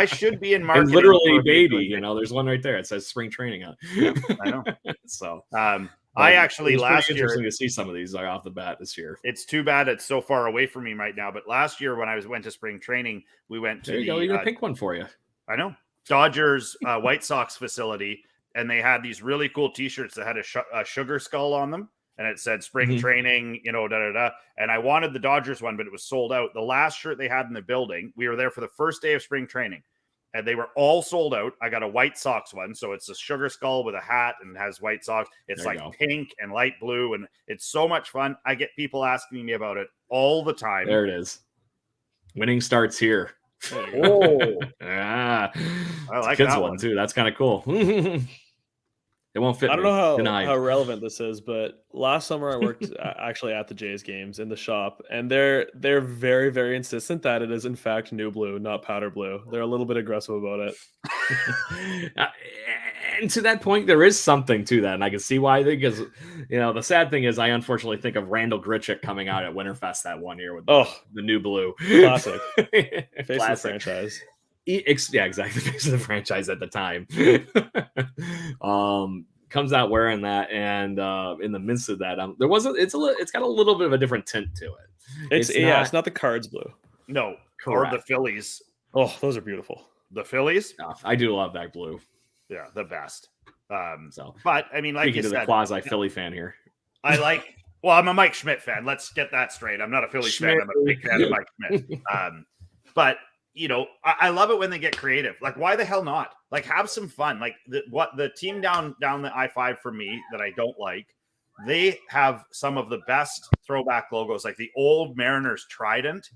Speaker 3: should be in marketing.
Speaker 2: And literally baby. There's one right there. It says spring training on.
Speaker 3: Yeah, I know.
Speaker 2: So,
Speaker 3: I actually last year
Speaker 2: interesting to see some of these off the bat this year.
Speaker 3: It's too bad it's so far away from me right now. But last year when I went to spring training, we went to
Speaker 2: there you go. You got a pink one for you.
Speaker 3: I know. Dodgers White Sox facility, and they had these really cool t-shirts that had a sugar skull on them, and it said spring training, and I wanted the Dodgers one, but it was sold out. The last shirt they had in the building, we were there for the first day of spring training, and they were all sold out. I got a White Sox one, so it's a sugar skull with a hat and has White Sox. It's like pink and light blue, and it's so much fun. I get people asking me about it all the time.
Speaker 2: There it is. Winning starts here.
Speaker 3: Oh,
Speaker 2: I
Speaker 3: like
Speaker 2: kids
Speaker 3: that
Speaker 2: one too. That's kind of cool. It won't fit.
Speaker 4: I don't know how relevant this is, but last summer I worked actually at the Jays games in the shop, and they're very, very insistent that it is in fact new blue, not powder blue. They're a little bit aggressive about it.
Speaker 2: And to that point, there is something to that, and I can see why. Because the sad thing is, I unfortunately think of Randall Grichuk coming out at Winterfest that one year with the new blue,
Speaker 4: classic, face of the franchise.
Speaker 2: Yeah, exactly. Face of the franchise at the time. Comes out wearing that, and in the midst of that, it's got a little bit of a different tint to it.
Speaker 4: It's not the Cards blue.
Speaker 3: No,
Speaker 2: correct.
Speaker 3: Or the Phillies.
Speaker 4: Oh, those are beautiful.
Speaker 3: The Phillies.
Speaker 2: I do love that blue.
Speaker 3: Yeah, the best.
Speaker 2: But
Speaker 3: I mean, like you said,
Speaker 2: the quasi Philly fan here.
Speaker 3: Well, I'm a Mike Schmidt fan. Let's get that straight. I'm not a Phillies fan. I'm a big fan of Mike Schmidt. But I love it when they get creative. Like, why the hell not? Like, have some fun. Like the team down the I-5 for me that I don't like, they have some of the best throwback logos, like the old Mariners Trident.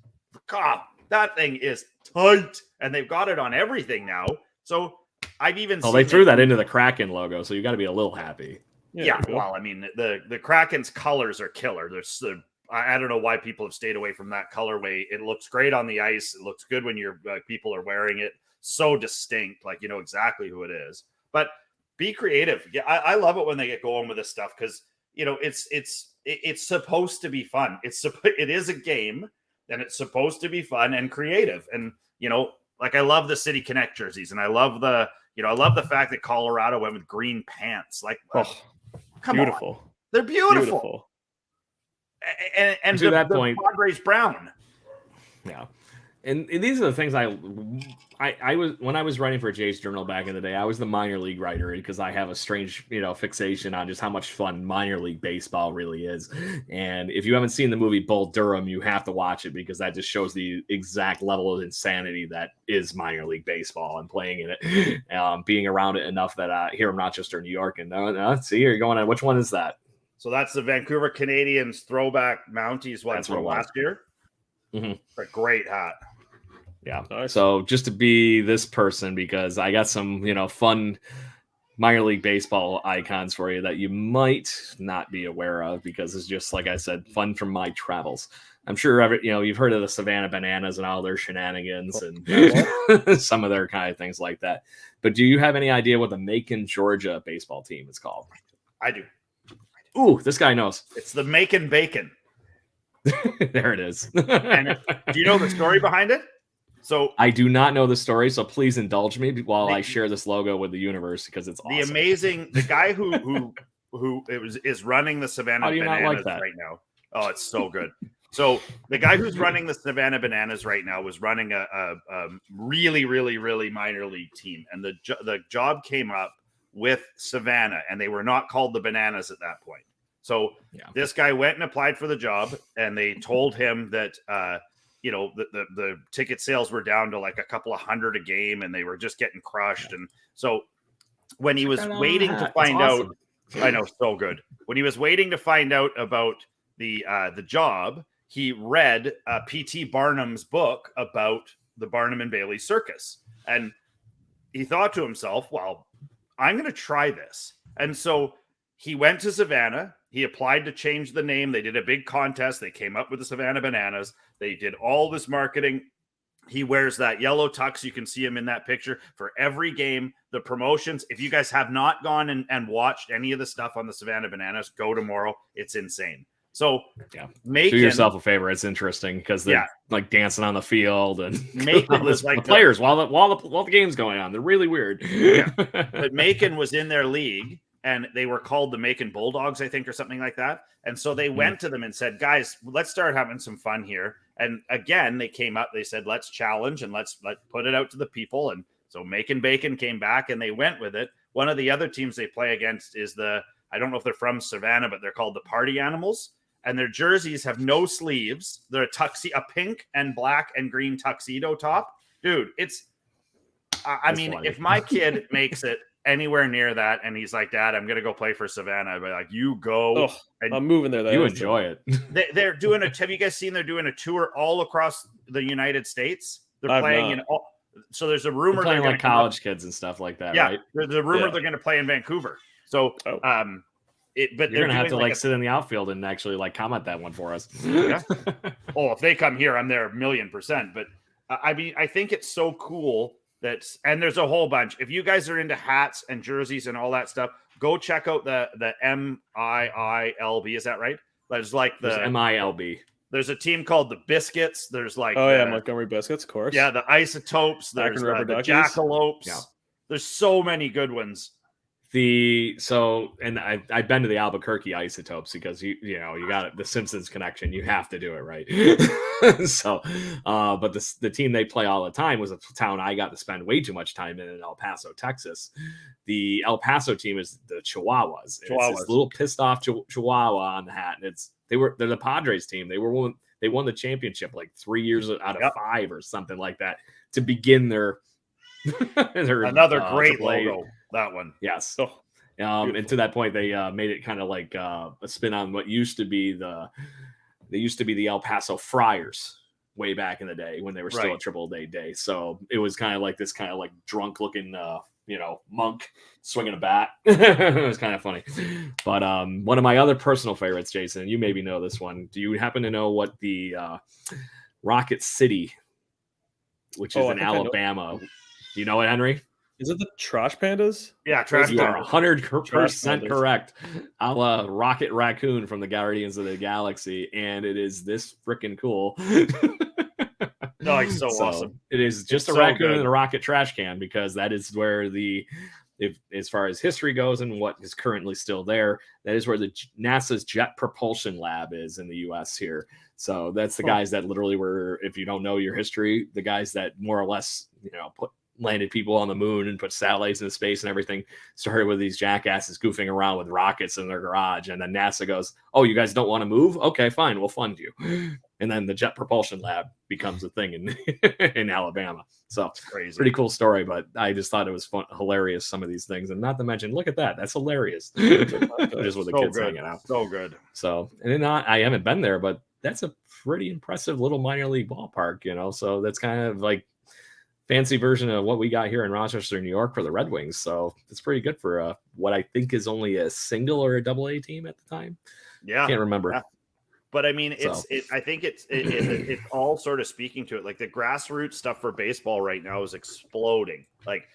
Speaker 3: God, that thing is tight, and they've got it on everything now. So I've even
Speaker 2: they threw that into the Kraken logo, so you got to be a little happy.
Speaker 3: Yeah, well, I mean, the Kraken's colors are killer. I don't know why people have stayed away from that colorway. It looks great on the ice. It looks good when your people are wearing it. So distinct, like you know exactly who it is. But be creative. Yeah, I love it when they get going with this stuff because it's supposed to be fun. It is a game, and it's supposed to be fun and creative. And like I love the City Connect jerseys, and I love the fact that Colorado went with green pants. Like,
Speaker 4: Beautiful.
Speaker 3: On. They're beautiful. And
Speaker 2: to that point,
Speaker 3: Padres brown.
Speaker 2: Yeah. And these are the things I was when I was writing for Jay's Journal back in the day. I was the minor league writer because I have a strange, fixation on just how much fun minor league baseball really is. And if you haven't seen the movie Bull Durham, you have to watch it because that just shows the exact level of insanity that is minor league baseball and playing in it, being around it enough that here in Rochester, New York. And see, you're going on. Which one is that?
Speaker 3: So that's the Vancouver Canadians throwback Mounties one from last year.
Speaker 2: Mm-hmm.
Speaker 3: A great hat.
Speaker 2: Yeah. Nice. So just to be this person, because I got some, fun minor league baseball icons for you that you might not be aware of because it's just, like I said, fun from my travels. I'm sure, you've heard of the Savannah Bananas and all their shenanigans and some of their kind of things like that. But do you have any idea what the Macon, Georgia baseball team is called?
Speaker 3: I do.
Speaker 2: Ooh, this guy knows.
Speaker 3: It's the Macon Bacon.
Speaker 2: There it is.
Speaker 3: And do you know the story behind it? So
Speaker 2: I do not know the story, so please indulge me while I share this logo with the universe because it's awesome.
Speaker 3: The guy who is running the Savannah Bananas right now. Oh, it's so good. So the guy who's running the Savannah Bananas right now was running a really, really, really minor league team, and the job came up with Savannah, and they were not called the Bananas at that point. So this guy went and applied for the job, and they told him that the ticket sales were down to like a couple of hundred a game, and they were just getting crushed. And so when he was waiting to find out, I know, so good. When he was waiting to find out about the job, he read P.T. Barnum's book about the Barnum and Bailey Circus, and he thought to himself, "Well, I'm going to try this." And so he went to Savannah. He applied to change the name. They did a big contest. They came up with the Savannah Bananas. They did all this marketing. He wears that yellow tux. You can see him in that picture for every game. The promotions, if you guys have not gone and watched any of the stuff on the Savannah Bananas, go tomorrow. It's insane. So
Speaker 2: do yourself a favor. It's interesting because they're like dancing on the field and
Speaker 3: Macon was like
Speaker 2: the players while the game's going on. They're really weird.
Speaker 3: Yeah. But Macon was in their league. And they were called the Macon Bulldogs, I think, or something like that. And so they went to them and said, guys, let's start having some fun here. And again, they came up, they said, let's challenge and let's put it out to the people. And so Macon Bacon came back and they went with it. One of the other teams they play against is I don't know if they're from Savannah, but they're called the Party Animals. And their jerseys have no sleeves. They're a pink and black and green tuxedo top. Dude, funny. If my kid makes it anywhere near that and he's like, Dad, I'm gonna go play for Savannah, I'd be like, you go.
Speaker 4: And I'm moving there.
Speaker 2: You enjoy it.
Speaker 3: They're doing have you guys seen they're doing a tour all across the United States? They're playing in all, so there's a rumor
Speaker 2: they're playing like college kids and stuff like that, right?
Speaker 3: There's a rumor they're gonna play in Vancouver. So
Speaker 2: but you're gonna have to sit in the outfield and actually comment that one for us.
Speaker 3: Yeah. If they come here, I'm there 1,000,000%. But I think it's so cool. And there's a whole bunch. If you guys are into hats and jerseys and all that stuff, go check out the MILB. Is that right? There's like the
Speaker 2: MILB.
Speaker 3: There's a team called the Biscuits. There's like
Speaker 4: Montgomery Biscuits, of course.
Speaker 3: Yeah, the Isotopes. There's the Jackalopes. Yeah. There's so many good ones.
Speaker 2: I've been to the Albuquerque Isotopes because you got the Simpsons connection. You have to do it right. But the team they play all the time was a town I got to spend way too much time in El Paso, Texas. The El Paso team is the Chihuahuas. It's this little pissed off Chihuahua on the hat, and they're the Padres team. They won the championship like 3 years out of 5 or something like that to begin their
Speaker 3: another great logo. That one.
Speaker 2: Yes. And to that point, they made it kind of like a spin on what used to be the El Paso Friars way back in the day when they were still a Triple-A day. So it was kind of like this kind of like drunk looking, monk swinging a bat. It was kind of funny. But one of my other personal favorites, Jason, you maybe know this one. Do you happen to know what the Rocket City, which is in Alabama? Do you know it, Henry?
Speaker 4: Is it the Trash Pandas?
Speaker 3: Yeah, Trash Pandas.
Speaker 2: You are 100% correct. A la Rocket Raccoon from the Guardians of the Galaxy, and it is this freaking cool.
Speaker 3: No, it's so awesome.
Speaker 2: It is just a raccoon and a rocket trash can because that is where the if as far as history goes and what is currently still there, that is where the NASA's Jet Propulsion Lab is in the U.S. here. So that's the guys that literally were, if you don't know your history, the guys that more or less, landed people on the moon and put satellites into space and everything, started with these jackasses goofing around with rockets in their garage. And then NASA goes, oh, you guys don't want to move? Okay, fine. We'll fund you. And then the Jet Propulsion Lab becomes a thing in Alabama. So it's
Speaker 3: crazy.
Speaker 2: Pretty cool story, but I just thought it was hilarious, some of these things. And not to mention, look at that. That's hilarious. Just with the kids hanging out.
Speaker 3: So good.
Speaker 2: So, and then I haven't been there, but that's a pretty impressive little minor league ballpark, so that's kind of like fancy version of what we got here in Rochester, New York for the Red Wings. So it's pretty good for what I think is only a single or a double A team at the time.
Speaker 3: Yeah.
Speaker 2: Can't remember.
Speaker 3: Yeah. But I mean, I think it's all sort of speaking to it. Like the grassroots stuff for baseball right now is exploding. Like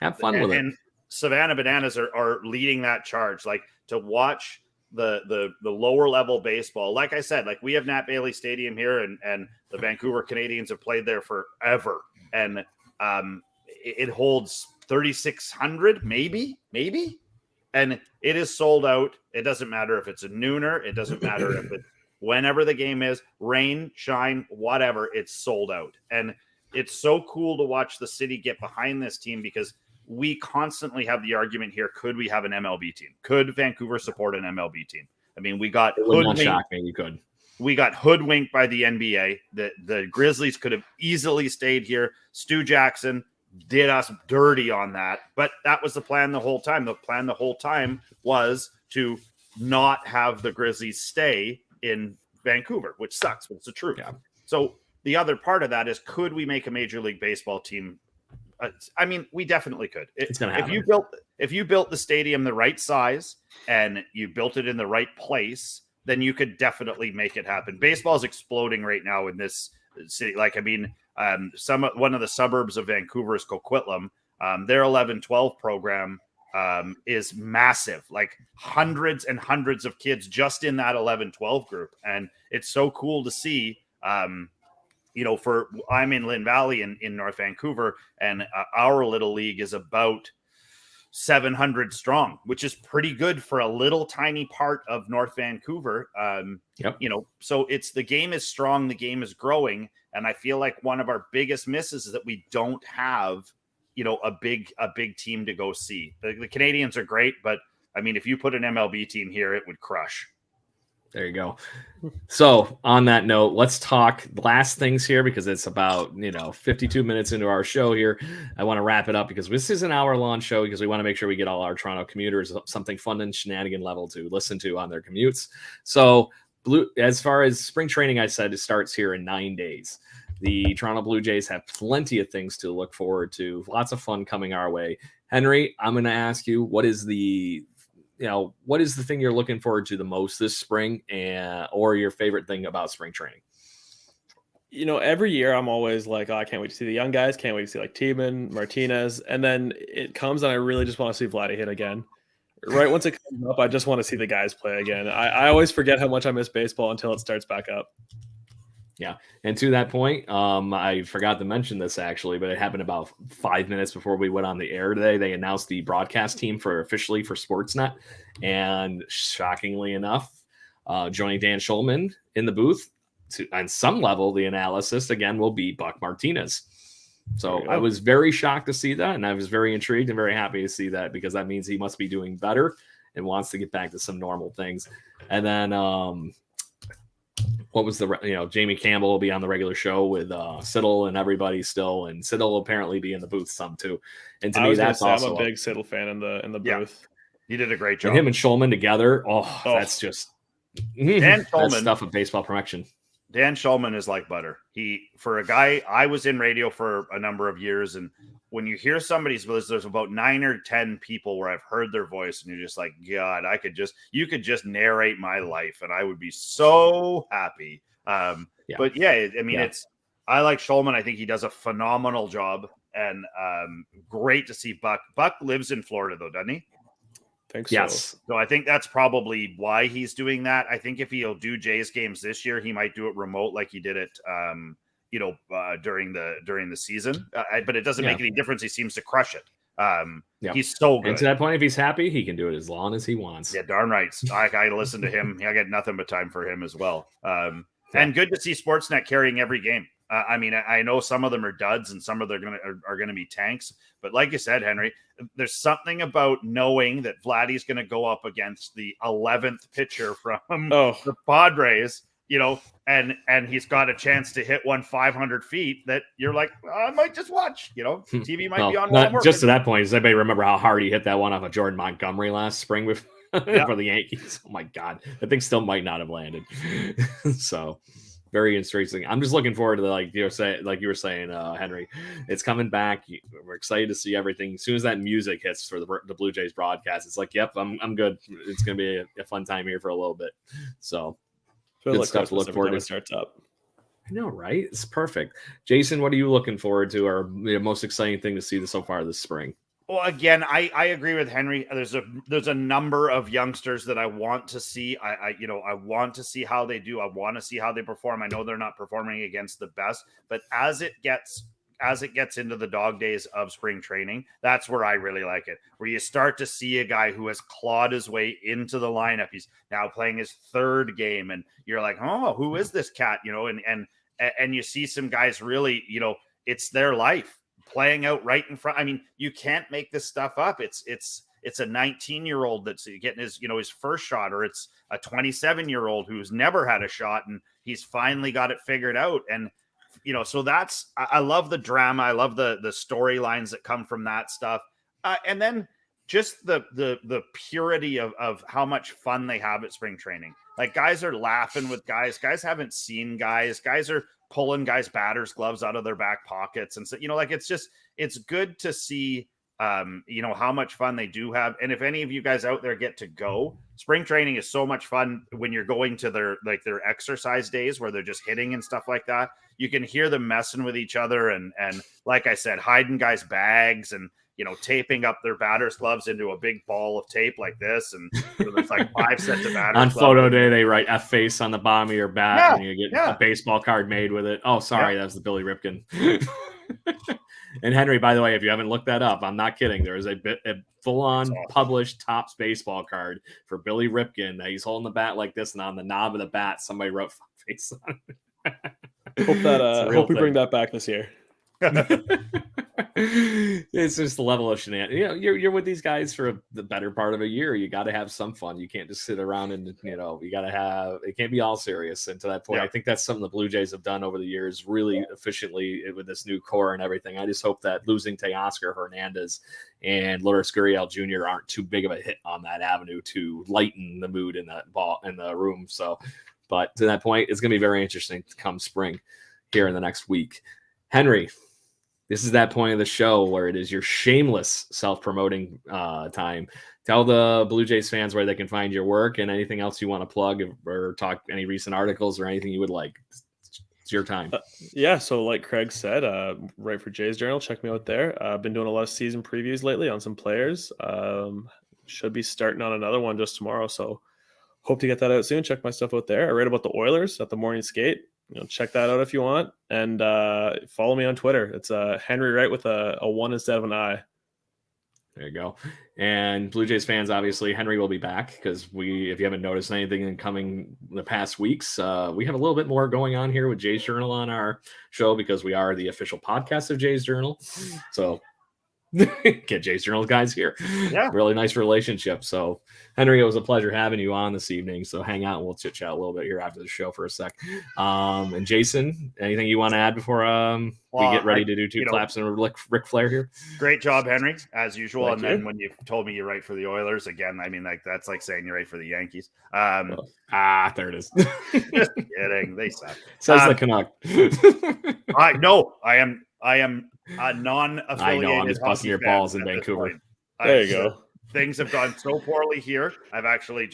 Speaker 2: have fun with it.
Speaker 3: And Savannah Bananas are leading that charge. Like to watch the lower level baseball. Like I said, like we have Nat Bailey Stadium here and the Vancouver Canadians have played there forever. And it holds 3,600, maybe, and it is sold out. It doesn't matter if it's a nooner. It doesn't matter if it's whenever the game is, rain, shine, whatever. It's sold out, and it's so cool to watch the city get behind this team because we constantly have the argument here: could we have an MLB team? Could Vancouver support an MLB team? I mean, we got.
Speaker 2: It would not shock me. We could.
Speaker 3: We got hoodwinked by the NBA. The Grizzlies could have easily stayed here. Stu Jackson did us dirty on that, but that was the plan the whole time. The plan the whole time was to not have the Grizzlies stay in Vancouver, which sucks, but it's the truth.
Speaker 2: Yeah.
Speaker 3: So the other part of that is, could we make a Major League Baseball team? I mean, we definitely could.
Speaker 2: It's going to happen.
Speaker 3: If you built the stadium the right size and you built it in the right place, then you could definitely make it happen. Baseball is exploding right now in this city. Like, I mean, one of the suburbs of Vancouver is Coquitlam. Their 11-12 program is massive, like hundreds and hundreds of kids just in that 11-12 group. And it's so cool to see, I'm in Lynn Valley in North Vancouver, and our little league is about 700 strong, which is pretty good for a little tiny part of North Vancouver. So the game is strong, the game is growing, and I feel like one of our biggest misses is that we don't have, a big team to go see. The Canadians are great, but I mean, if you put an MLB team here, it would crush.
Speaker 2: There you go. So on that note, let's talk last things here because it's about 52 minutes into our show here. I want to wrap it up because this is an hour-long show because we want to make sure we get all our Toronto commuters something fun and shenanigan level to listen to on their commutes. So as far as spring training, I said it starts here in 9 days. The Toronto Blue Jays have plenty of things to look forward to. Lots of fun coming our way. Henry, I'm going to ask you, what is the thing you're looking forward to the most this spring, or your favorite thing about spring training?
Speaker 4: Every year I'm always like, I can't wait to see the young guys. Can't wait to see like Tiemann, Martinez. And then it comes and I really just want to see Vladdy hit again. Right once it comes up, I just want to see the guys play again. I always forget how much I miss baseball until it starts back up.
Speaker 2: Yeah. And to that point, I forgot to mention this actually, but it happened about 5 minutes before we went on the air today. They announced the broadcast team officially for Sportsnet. And shockingly enough, joining Dan Schulman in the booth, on some level, the analysis again will be Buck Martinez. So I was very shocked to see that. And I was very intrigued and very happy to see that because that means he must be doing better and wants to get back to some normal things. And then, what was Jamie Campbell will be on the regular show with Siddle and everybody still, and Siddle will apparently be in the booth some too. And to me, that's awesome.
Speaker 4: I'm a big Siddle fan in the booth.
Speaker 3: He did a great job.
Speaker 2: And him and Schulman together, that's just that's stuff of baseball perfection.
Speaker 3: Dan Schulman is like butter. For a guy, I was in radio for a number of years, and when you hear somebody's voice, there's about 9 or 10 people where I've heard their voice, and you're just like, God, you could just narrate my life, and I would be so happy. But yeah, I mean, I like Schulman. I think he does a phenomenal job, and great to see Buck. Buck lives in Florida, though, doesn't he?
Speaker 4: Think so.
Speaker 2: Yes.
Speaker 3: So I think that's probably why he's doing that. I think if he'll do Jays games this year, he might do it remote like he did it, during the season. But it doesn't make any difference. He seems to crush it. He's so good.
Speaker 2: And to that point, if he's happy, he can do it as long as he wants.
Speaker 3: Yeah, darn right. I listen to him. I get nothing but time for him as well. And good to see Sportsnet carrying every game. I mean, I know some of them are duds and some of them are gonna be tanks. But like you said, Henry, there's something about knowing that Vladdy's going to go up against the 11th pitcher from the Padres, and he's got a chance to hit one 500 feet that you're like, I might just watch, TV might be on.
Speaker 2: Not just to that point. Does anybody remember how hard he hit that one off of Jordan Montgomery last spring for the Yankees? Oh my God. That thing still might not have landed. So very interesting. I'm just looking forward to like you were saying, Henry. It's coming back. We're excited to see everything. As soon as that music hits for the Blue Jays broadcast, it's like, yep, I'm good. It's gonna be a fun time here for a little bit. So good stuff to look forward to.
Speaker 4: Starts up.
Speaker 2: I know, right? It's perfect. Jason, what are you looking forward to, or the most exciting thing to see so far this spring?
Speaker 3: Well, again, I agree with Henry. There's a number of youngsters that I want to see. I want to see how they do. I want to see how they perform. I know they're not performing against the best, but as it gets into the dog days of spring training, that's where I really like it. Where you start to see a guy who has clawed his way into the lineup. He's now playing his third game, and you're like, oh, who is this cat? And you see some guys really, it's their life playing out right in front. I mean, you can't make this stuff up. It's a 19-year-old that's getting his first shot, or it's a 27-year-old who's never had a shot and he's finally got it figured out. And so I love the drama. I love the storylines that come from that stuff. And then just the purity of how much fun they have at spring training. Like, guys are laughing with guys. Guys haven't seen guys. Guys are pulling guys' batters gloves out of their back pockets. And so, it's good to see, how much fun they do have. And if any of you guys out there get to go, spring training is so much fun when you're going to their exercise days where they're just hitting and stuff like that. You can hear them messing with each other. And like I said, hiding guys' bags and, taping up their batter's gloves into a big ball of tape like this. And there's like 5 sets of batter's
Speaker 2: on
Speaker 3: gloves.
Speaker 2: photo day, they write F face on the bottom of your bat and you get a baseball card made with it. Oh, sorry. That was the Billy Ripken. And Henry, by the way, if you haven't looked that up, I'm not kidding. There is a full-on published Topps baseball card for Billy Ripken that he's holding the bat like this, and on the knob of the bat, somebody wrote face on it.
Speaker 4: Hope we bring that back this year.
Speaker 2: It's just the level of shenanigans. You're with these guys for the better part of a year. You got to have some fun. You can't just sit around and you got to have. It can't be all serious. And to that point, I think that's something the Blue Jays have done over the years, really efficiently with this new core and everything. I just hope that losing Teoscar Hernandez and Lourdes Gurriel Jr. aren't too big of a hit on that avenue to lighten the mood in that ball in the room. So, but to that point, it's going to be very interesting to come spring here in the next week. Henry, this is that point of the show where it is your shameless self-promoting time. Tell the Blue Jays fans where they can find your work and anything else you want to plug or talk any recent articles or anything you would like. It's your time.
Speaker 4: So like Craig said, write for Jays Journal. Check me out there. I've been doing a lot of season previews lately on some players. Should be starting on another one just tomorrow. So hope to get that out soon. Check my stuff out there. I write about the Oilers at the Morning Skate. Check that out if you want, and follow me on Twitter. It's Henry Wright with a 1 instead of an I.
Speaker 2: There you go. And Blue Jays fans, obviously, Henry will be back because if you haven't noticed anything in coming the past weeks, we have a little bit more going on here with Jays Journal on our show because we are the official podcast of Jays Journal. So get Jays Journal guys here. Yeah. Really nice relationship. So, Henry, it was a pleasure having you on this evening. So hang out and we'll chit chat a little bit here after the show for a sec. And Jason, anything you want to add before we get ready to do two claps and Ric Flair here?
Speaker 3: Great job, Henry, as usual. And then when you told me you write for the Oilers again, I mean, that's like saying you write for the Yankees.
Speaker 2: There it is.
Speaker 3: Just kidding. They suck.
Speaker 2: Says the Canuck.
Speaker 3: I am a non-affiliated.
Speaker 2: I know, I'm just busting your balls in Vancouver.
Speaker 4: There you go.
Speaker 3: Things have gone so poorly here. I've actually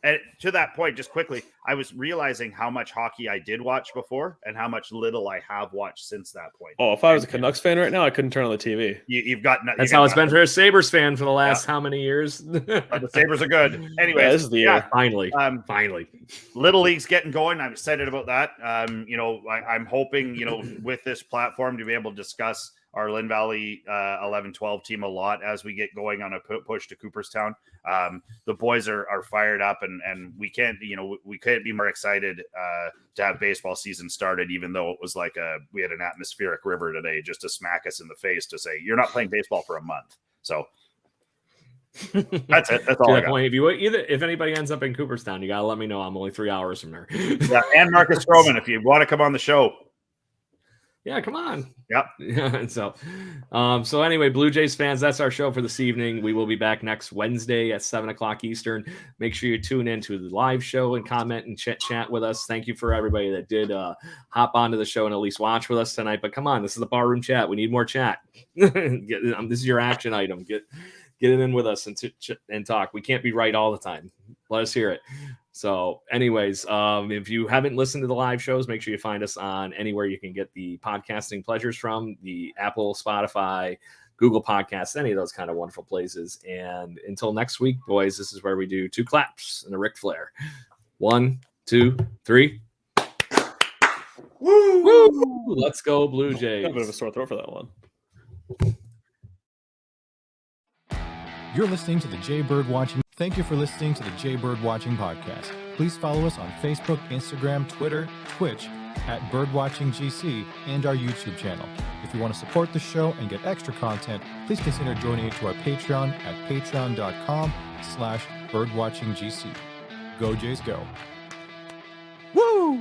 Speaker 3: and to that point, just quickly, I was realizing how much hockey I did watch before and how much little I have watched since that point.
Speaker 4: Oh, if I was a Canucks fan right now, I couldn't turn on the TV.
Speaker 3: You've got
Speaker 2: that's how it's been for a Sabres fan for the last how many years?
Speaker 3: The Sabres are good. Anyway,
Speaker 4: this is the year.
Speaker 2: Finally.
Speaker 3: Little League's getting going. I'm excited about that. I'm hoping, with this platform to be able to discuss our Lynn Valley 11-12 team a lot as we get going on a push to Cooperstown. The boys are fired up, and we can't be more excited to have baseball season started, even though it was like we had an atmospheric river today just to smack us in the face to say you're not playing baseball for a month. So that's it. That's all I got.
Speaker 2: Point, if anybody ends up in Cooperstown, you gotta let me know. I'm only 3 hours from there.
Speaker 3: Yeah, and Marcus Stroman, if you want to come on the show.
Speaker 2: Yeah, come on.
Speaker 3: Yep.
Speaker 2: Yeah. So anyway, Blue Jays fans, that's our show for this evening. We will be back next Wednesday at 7:00 Eastern. Make sure you tune in to the live show and comment and chat with us. Thank you for everybody that did hop onto the show and at least watch with us tonight. But come on, this is the barroom chat. We need more chat. This is your action item. Get it in with us and talk. We can't be right all the time. Let us hear it. So anyways, if you haven't listened to the live shows, make sure you find us on anywhere you can get the podcasting pleasures from, the Apple, Spotify, Google Podcasts, any of those kind of wonderful places. And until next week, boys, this is where we do 2 claps and a Ric Flair. 1, 2, 3. Woo! Woo! Let's go, Blue Jays.
Speaker 4: Got a bit of a sore throat for that one.
Speaker 1: You're listening to the Jay Bird Watching. Thank you for listening to the Jay Bird Watching podcast. Please follow us on Facebook, Instagram, Twitter, Twitch at BirdwatchingGC, and our YouTube channel. If you want to support the show and get extra content, please consider donating to our Patreon at patreon.com/birdwatchinggc. Go Jays, go. Woo!